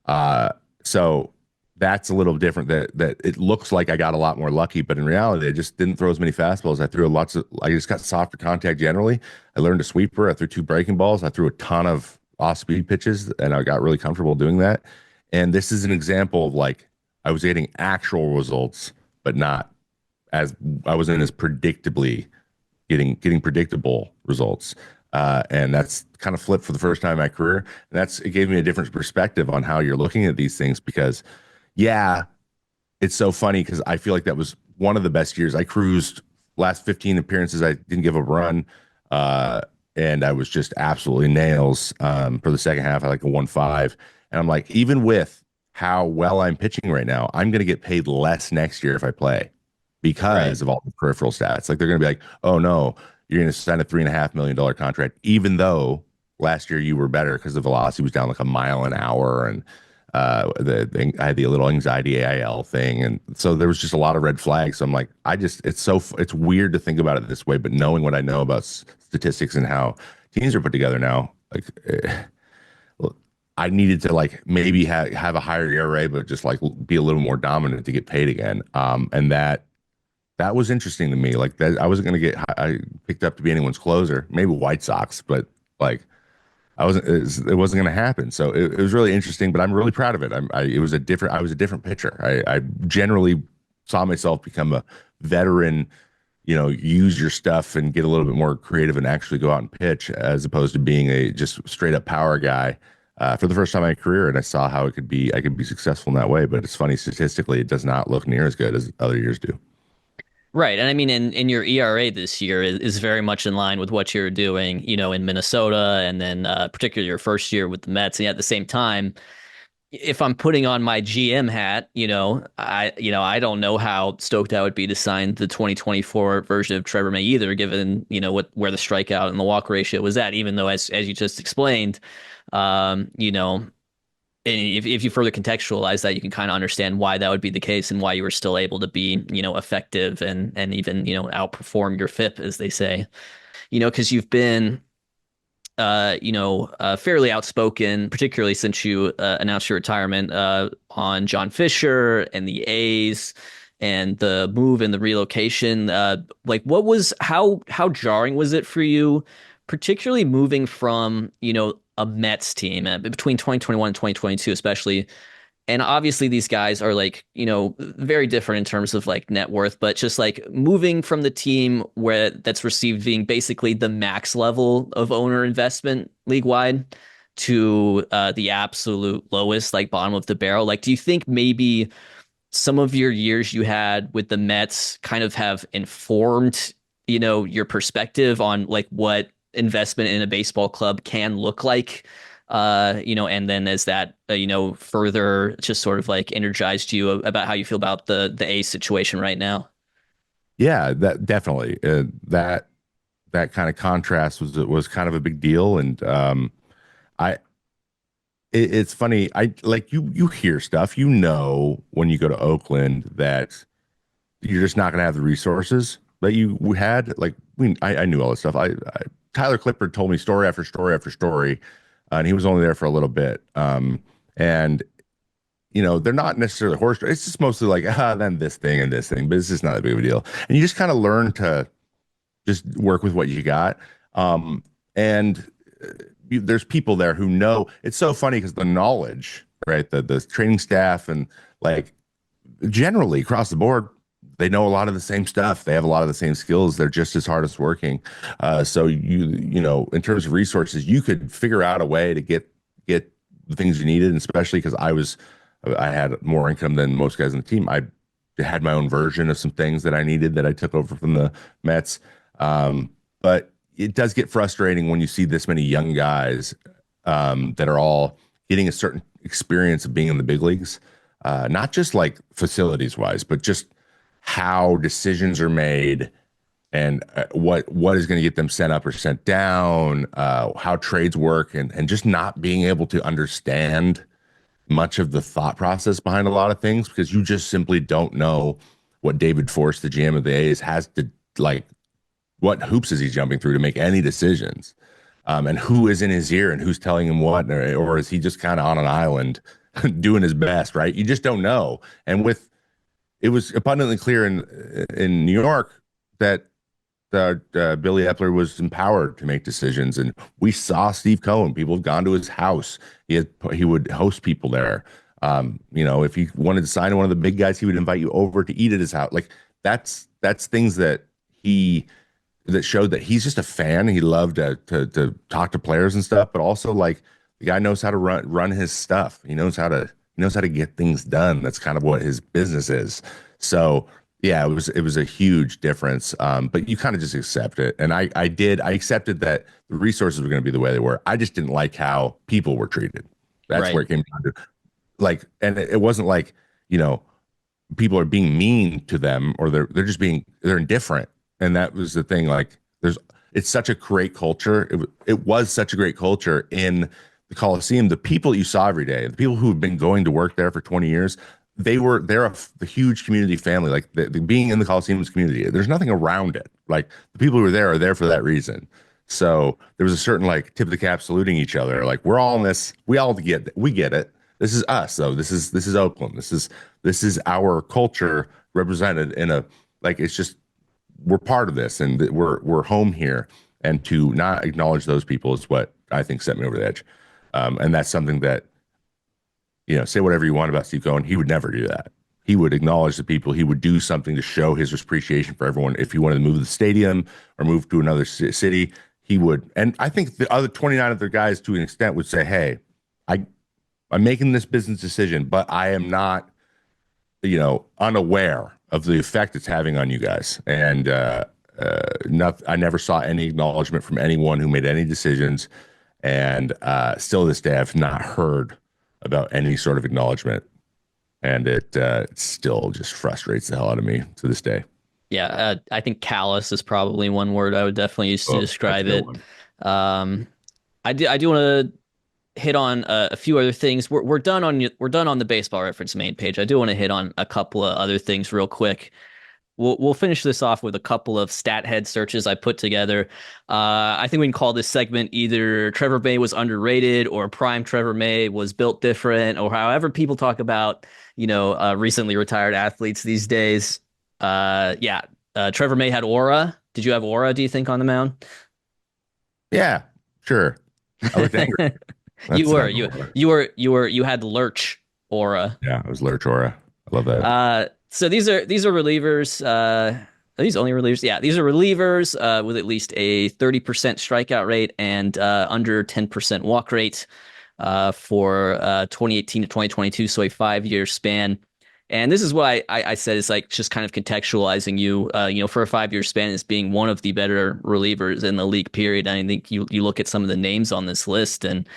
Uh, so that's a little different. That it looks like I got a lot more lucky, but in reality, I just didn't throw as many fastballs. I just got softer contact generally. I learned a sweeper. I threw two breaking balls. I threw a ton of off speed pitches, and I got really comfortable doing that. And this is an example of like I was getting actual results, but not as I wasn't as predictably getting predictable results. And that's kind of flipped for the first time in my career. And it gave me a different perspective on how you're looking at these things because, yeah, it's so funny because I feel like that was one of the best years. I cruised last 15 appearances. I didn't give a run. Uh, and I was just absolutely nails. For the second half, I like a 1.5. And I'm like, even with how well I'm pitching right now, I'm going to get paid less next year if I play Right. because of all the peripheral stats. Like they're going to be like, oh no, you're going to sign a $3.5 million contract, even though last year you were better because the velocity was down like a mile an hour and I had the little anxiety AIL thing, and so there was just a lot of red flags. So I'm like, it's weird to think about it this way, but knowing what I know about statistics and how teams are put together now, like I needed to like maybe have a higher ERA, but just like be a little more dominant to get paid again. And that was interesting to me. Like that, I wasn't going to get I picked up to be anyone's closer, maybe White Sox, but like it wasn't going to happen. So it was really interesting, but I'm really proud of it. I was a different pitcher. I generally saw myself become a veteran, use your stuff and get a little bit more creative and actually go out and pitch as opposed to being a just straight up power guy. For the first time in my career, and I saw how I could be successful in that way. But it's funny, statistically, it does not look near as good as other years do. Right. And I mean, in your ERA this year is very much in line with what you're doing, in Minnesota and then particularly your first year with the Mets. And at the same time, if I'm putting on my GM hat, I don't know how stoked I would be to sign the 2024 version of Trevor May either, given, where the strikeout and the walk ratio was at, even though as you just explained, you know, and if you further contextualize that, you can kind of understand why that would be the case and why you were still able to be, effective and even, outperform your FIP, as they say, because you've been, fairly outspoken, particularly since you announced your retirement on John Fisher and the A's and the move and the relocation. Like, how jarring was it for you, particularly moving from, a Mets team between 2021 and 2022, especially, and obviously these guys are like, very different in terms of like net worth, but just like moving from the team where that's receiving basically the max level of owner investment league wide to the absolute lowest, like bottom of the barrel. Like, do you think maybe some of your years you had with the Mets kind of have informed, your perspective on like what investment in a baseball club can look like? And then as that, further just sort of like energized you about how you feel about the A situation right now. Yeah, that definitely that kind of contrast was kind of a big deal, and I it's funny. I like you hear stuff, when you go to Oakland that you're just not going to have the resources that you had. Like I knew all this stuff. Tyler Clippard told me story after story after story, and he was only there for a little bit. And they're not necessarily horror stories. It's just mostly like then this thing and this thing, but it's just not a big of a deal. And you just kind of learn to just work with what you got. And there's people there who know. It's so funny because the knowledge, right? The training staff and like generally across the board, they know a lot of the same stuff. They have a lot of the same skills. They're just as hard as working. So in terms of resources, you could figure out a way to get the things you needed, and especially because I had more income than most guys on the team. I had my own version of some things that I needed that I took over from the Mets. But it does get frustrating when you see this many young guys that are all getting a certain experience of being in the big leagues, not just like facilities wise, but just how decisions are made and what is going to get them sent up or sent down, how trades work, and just not being able to understand much of the thought process behind a lot of things because you just simply don't know what David Force, the GM of the A's, has to like. What hoops is he jumping through to make any decisions? And who is in his ear and who's telling him what, or is he just kind of on an island doing his best? Right? You just don't know. And with it was abundantly clear in New York that Billy Epler was empowered to make decisions, and we saw Steve Cohen. People have gone to his house. He would host people there. If he wanted to sign one of the big guys, he would invite you over to eat at his house. Like that's things that showed that he's just a fan. He loved to talk to players and stuff, but also like the guy knows how to run his stuff. He knows how to get things done. That's kind of what his business is. So yeah, it was a huge difference. But you kind of just accept it. And I accepted that the resources were going to be the way they were. I just didn't like how people were treated. That's Right. where it came down to. Like, and it wasn't like, people are being mean to them, or they're indifferent. And that was the thing. Like, it's such a great culture. It was such a great culture in the Coliseum. The people you saw every day, the people who have been going to work there for 20 years, they're a huge community family. Like the being in the Coliseum's community, there's nothing around it. Like the people who are there for that reason. So there was a certain like tip of the cap saluting each other. Like we're all in this. We get it. This is us though. This is Oakland. This is our culture represented in a like it's just we're part of this and we're home here. And to not acknowledge those people is what I think set me over the edge. And that's something that say whatever you want about Steve Cohen, he would never do that. He would acknowledge the people. He would do something to show his appreciation for everyone. If he wanted to move to the stadium or move to another city, he would. And I think the other 29 other guys, to an extent, would say, "Hey, I'm making this business decision, but I am not, unaware of the effect it's having on you guys." And I never saw any acknowledgement from anyone who made any decisions. And still, this day, I've not heard about any sort of acknowledgement, and it still just frustrates the hell out of me to this day. Yeah, I think callous is probably one word I would definitely use to describe it. I do want to hit on a few other things. We're done on the baseball reference main page. I do want to hit on a couple of other things real quick. We'll finish this off with a couple of Stathead searches I put together. I think we can call this segment either Trevor May was underrated or prime Trevor May was built different, or however people talk about, recently retired athletes these days. Trevor May had aura. Did you have aura, do you think, on the mound? Yeah, sure. I looked angry. You had lurch aura. Yeah, it was lurch aura. I love that. So these are relievers. Are these only relievers? Yeah, these are relievers with at least a 30% strikeout rate and under 10% walk rate for 2018 to 2022, so a 5-year span. And this is what I said is like just kind of contextualizing you, for a 5-year span as being one of the better relievers in the league, period. I think you look at some of the names on this list and,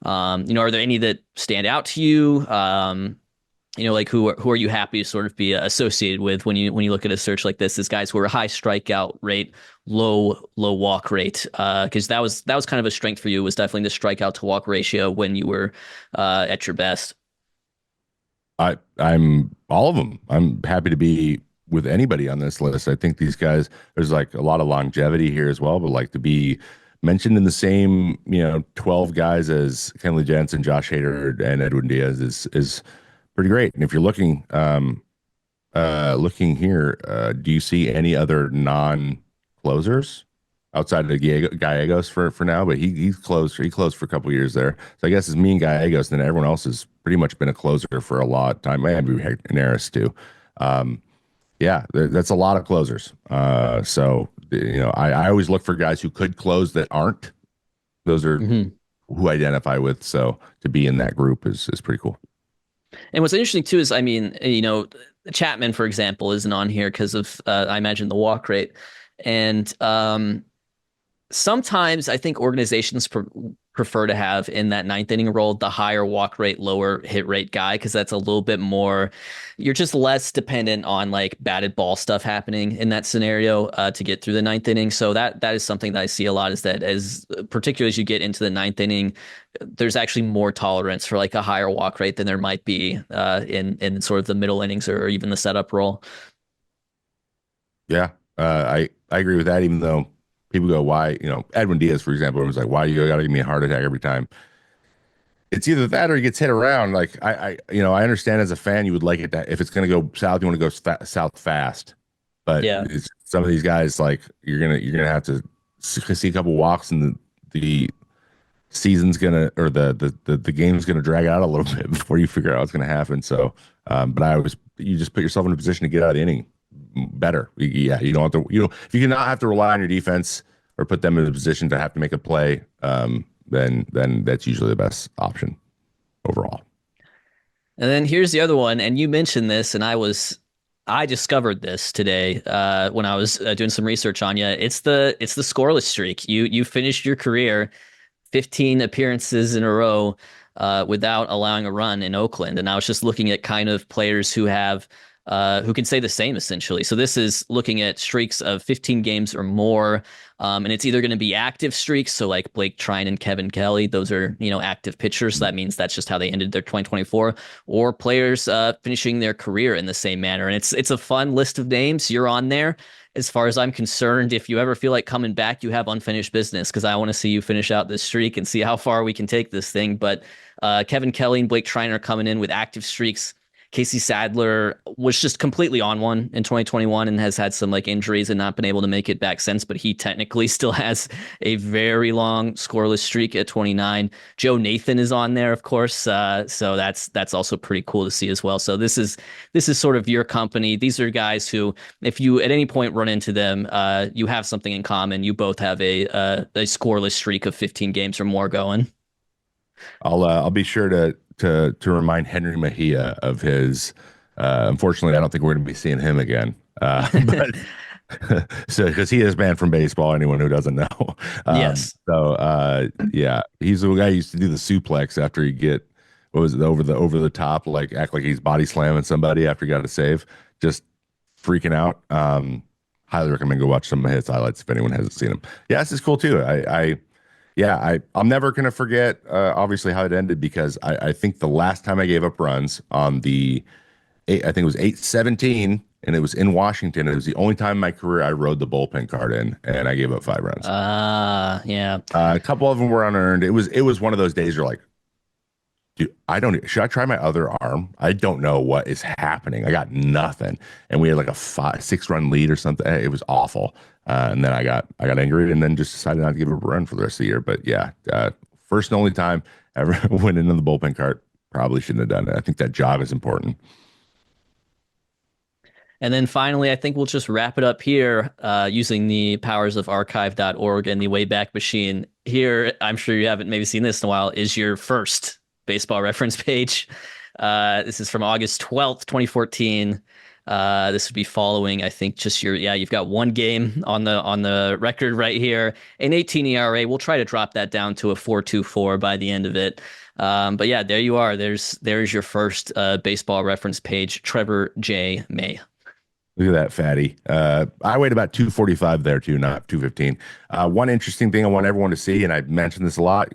are there any that stand out to you? Like who are you happy to sort of be associated with when you look at a search like this? As guys who are a high strikeout rate, low walk rate, because that was kind of a strength for you, was definitely the strikeout to walk ratio when you were at your best. I'm all of them. I'm happy to be with anybody on this list. I think these guys, there's like a lot of longevity here as well, but like to be mentioned in the same 12 guys as Kenley Jansen, Josh Hader, and Edwin Diaz is pretty great. And if you're looking here, do you see any other non-closers outside of Gallegos for now? But he closed for a couple of years there. So I guess it's me and Gallegos, and then everyone else has pretty much been a closer for a lot of time. Maybe Hernandez too. That's a lot of closers. So I always look for guys who could close that aren't. Those are who I identify with. So to be in that group is pretty cool. And what's interesting too is, I mean, Chapman, for example, isn't on here because of, I imagine, the walk rate. And sometimes I think organizations prefer to have in that ninth inning role the higher walk rate, lower hit rate guy, because that's a little bit more, you're just less dependent on like batted ball stuff happening in that scenario to get through the ninth inning. So that is something that I see a lot, is that particularly as you get into the ninth inning, there's actually more tolerance for like a higher walk rate than there might be in sort of the middle innings or even the setup role. Yeah, I agree with that. Even though people go, why, Edwin Diaz, for example, was like, why you got to give me a heart attack every time? It's either that or he gets hit around. Like I understand as a fan, you would like it that if it's going to go south, you want to go south fast. But Yeah. some of these guys, like you're gonna have to see a couple walks, and the season's gonna or the game's gonna drag out a little bit before you figure out what's gonna happen. So, but I always you just put yourself in a position to get out of the inning better. Yeah, you don't have to. If you cannot have to rely on your defense or put them in a position to have to make a play, then that's usually the best option overall. And then here's the other one, and you mentioned this, and I discovered this today when I was doing some research on you. It's the scoreless streak. You finished your career 15 appearances in a row without allowing a run in Oakland, and I was just looking at kind of players who can say the same essentially. So this is looking at streaks of 15 games or more. And it's either going to be active streaks, so like Blake Trine and Kevin Kelly, those are active pitchers. So that means that's just how they ended their 2024, or players finishing their career in the same manner. And it's a fun list of names. You're on there. As far as I'm concerned, if you ever feel like coming back, you have unfinished business because I want to see you finish out this streak and see how far we can take this thing. But Kevin Kelly and Blake Trine are coming in with active streaks. Casey Sadler was just completely on one in 2021 and has had some like injuries and not been able to make it back since, but he technically still has a very long scoreless streak at 29. Joe Nathan is on there, of course. So that's also pretty cool to see as well. So this is sort of your company. These are guys who, if you at any point run into them, you have something in common. You both have a scoreless streak of 15 games or more going. I'll be sure to remind Henry Mejia of his. Unfortunately, I don't think we're going to be seeing him again. But so because he is banned from baseball. Anyone who doesn't know. Yes. So yeah, he's the guy who used to do the suplex after he get what was it over the top, like act like he's body slamming somebody after he got a save, just freaking out. Highly recommend go watch some of his highlights if anyone hasn't seen him. Yeah, this is cool too. I'm never gonna forget obviously how it ended because I think the last time I gave up runs on I think it was 8-17 and it was in Washington. It was the only time in my career I rode the bullpen card in and I gave up 5 runs. Yeah. A couple of them were unearned. It was one of those days you're like, dude, should I try my other arm? I don't know what is happening. I got nothing. And we had like a 6 run lead or something. It was awful. And then I got angry and then just decided not to give it a run for the rest of the year. But yeah, first and only time I ever went into the bullpen cart. Probably shouldn't have done it. I think that jog is important. And then finally, I think we'll just wrap it up here using the powers of archive.org and the Wayback Machine. Here, I'm sure you haven't maybe seen this in a while, is your first baseball reference page. This is from August 12th, 2014. This would be following, I think, just you've got one game on the record right here. An 18 ERA. We'll try to drop that down to a 4.24 by the end of it. But yeah, there you are. There's your first baseball reference page, Trevor J. May. Look at that fatty. I weighed about 245 there too, not 215. One interesting thing I want everyone to see, and I mentioned this a lot,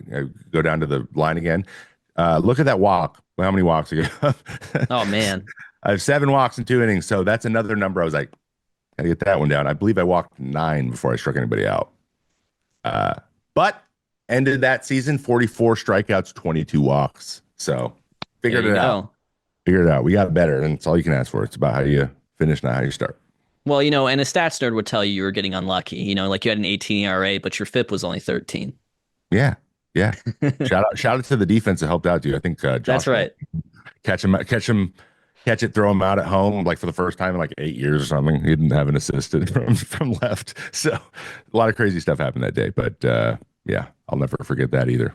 go down to the line again. Look at that walk. How many walks I got? Oh, man. I have 7 walks in 2 innings. So that's another number. I was like, gotta get that one down. I believe I walked 9 before I struck anybody out. But ended that season, 44 strikeouts, 22 walks. So figured it out. Figured it out. We got better, and it's all you can ask for. It's about how you finish, not how you start. Well, and a stats nerd would tell you were getting unlucky. Like you had an 18 ERA, but your FIP was only 13. Yeah. Yeah. Shout out to the defense that helped out, dude. I think Josh that's right. Catch it, throw him out at home like for the first time in like 8 years or something. He didn't have an assistant from left. So a lot of crazy stuff happened that day. But yeah, I'll never forget that either.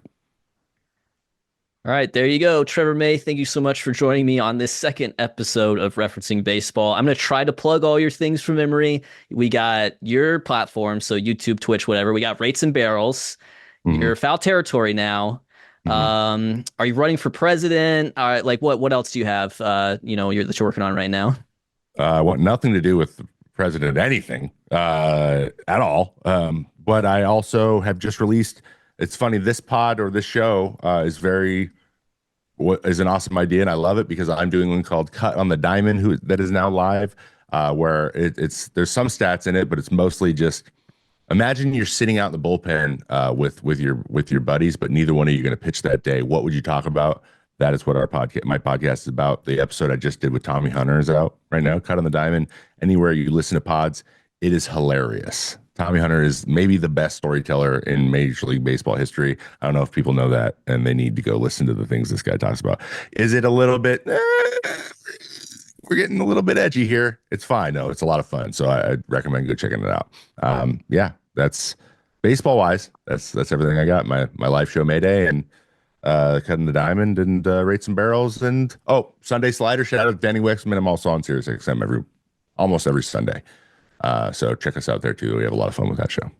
All right, there you go. Trevor May, thank you so much for joining me on this second episode of Referencing Baseball. I'm going to try to plug all your things from memory. We got your platform, so YouTube, Twitch, whatever. We got Rates and Barrels. Mm-hmm. You're Foul Territory now. Mm-hmm. Are you running for president? Like what else do you have, that you're working on right now? I want nothing to do with president anything at all. But I also have just released. It's funny. This pod or this show is an awesome idea, and I love it because I'm doing one called Cut on the Diamond, that is now live. where there's some stats in it, but it's mostly just imagine you're sitting out in the bullpen with your buddies, but neither one of you are going to pitch that day. What would you talk about? That is what my podcast is about. The episode I just did with Tommy Hunter is out right now. Cut on the Diamond. Anywhere you listen to pods, it is hilarious. Tommy Hunter is maybe the best storyteller in Major League Baseball history. I don't know if people know that, and they need to go listen to the things this guy talks about. Is it a little bit? We're getting a little bit edgy here. It's fine. No, it's a lot of fun. So I'd recommend go checking it out. Yeah, that's baseball wise. That's everything I got. My live show Mayday and Cutting the Diamond and Rate Some Barrels and Sunday Slider. Shout out to Danny Wexman. I'm also on Sirius XM almost every Sunday. So check us out there too. We have a lot of fun with that show.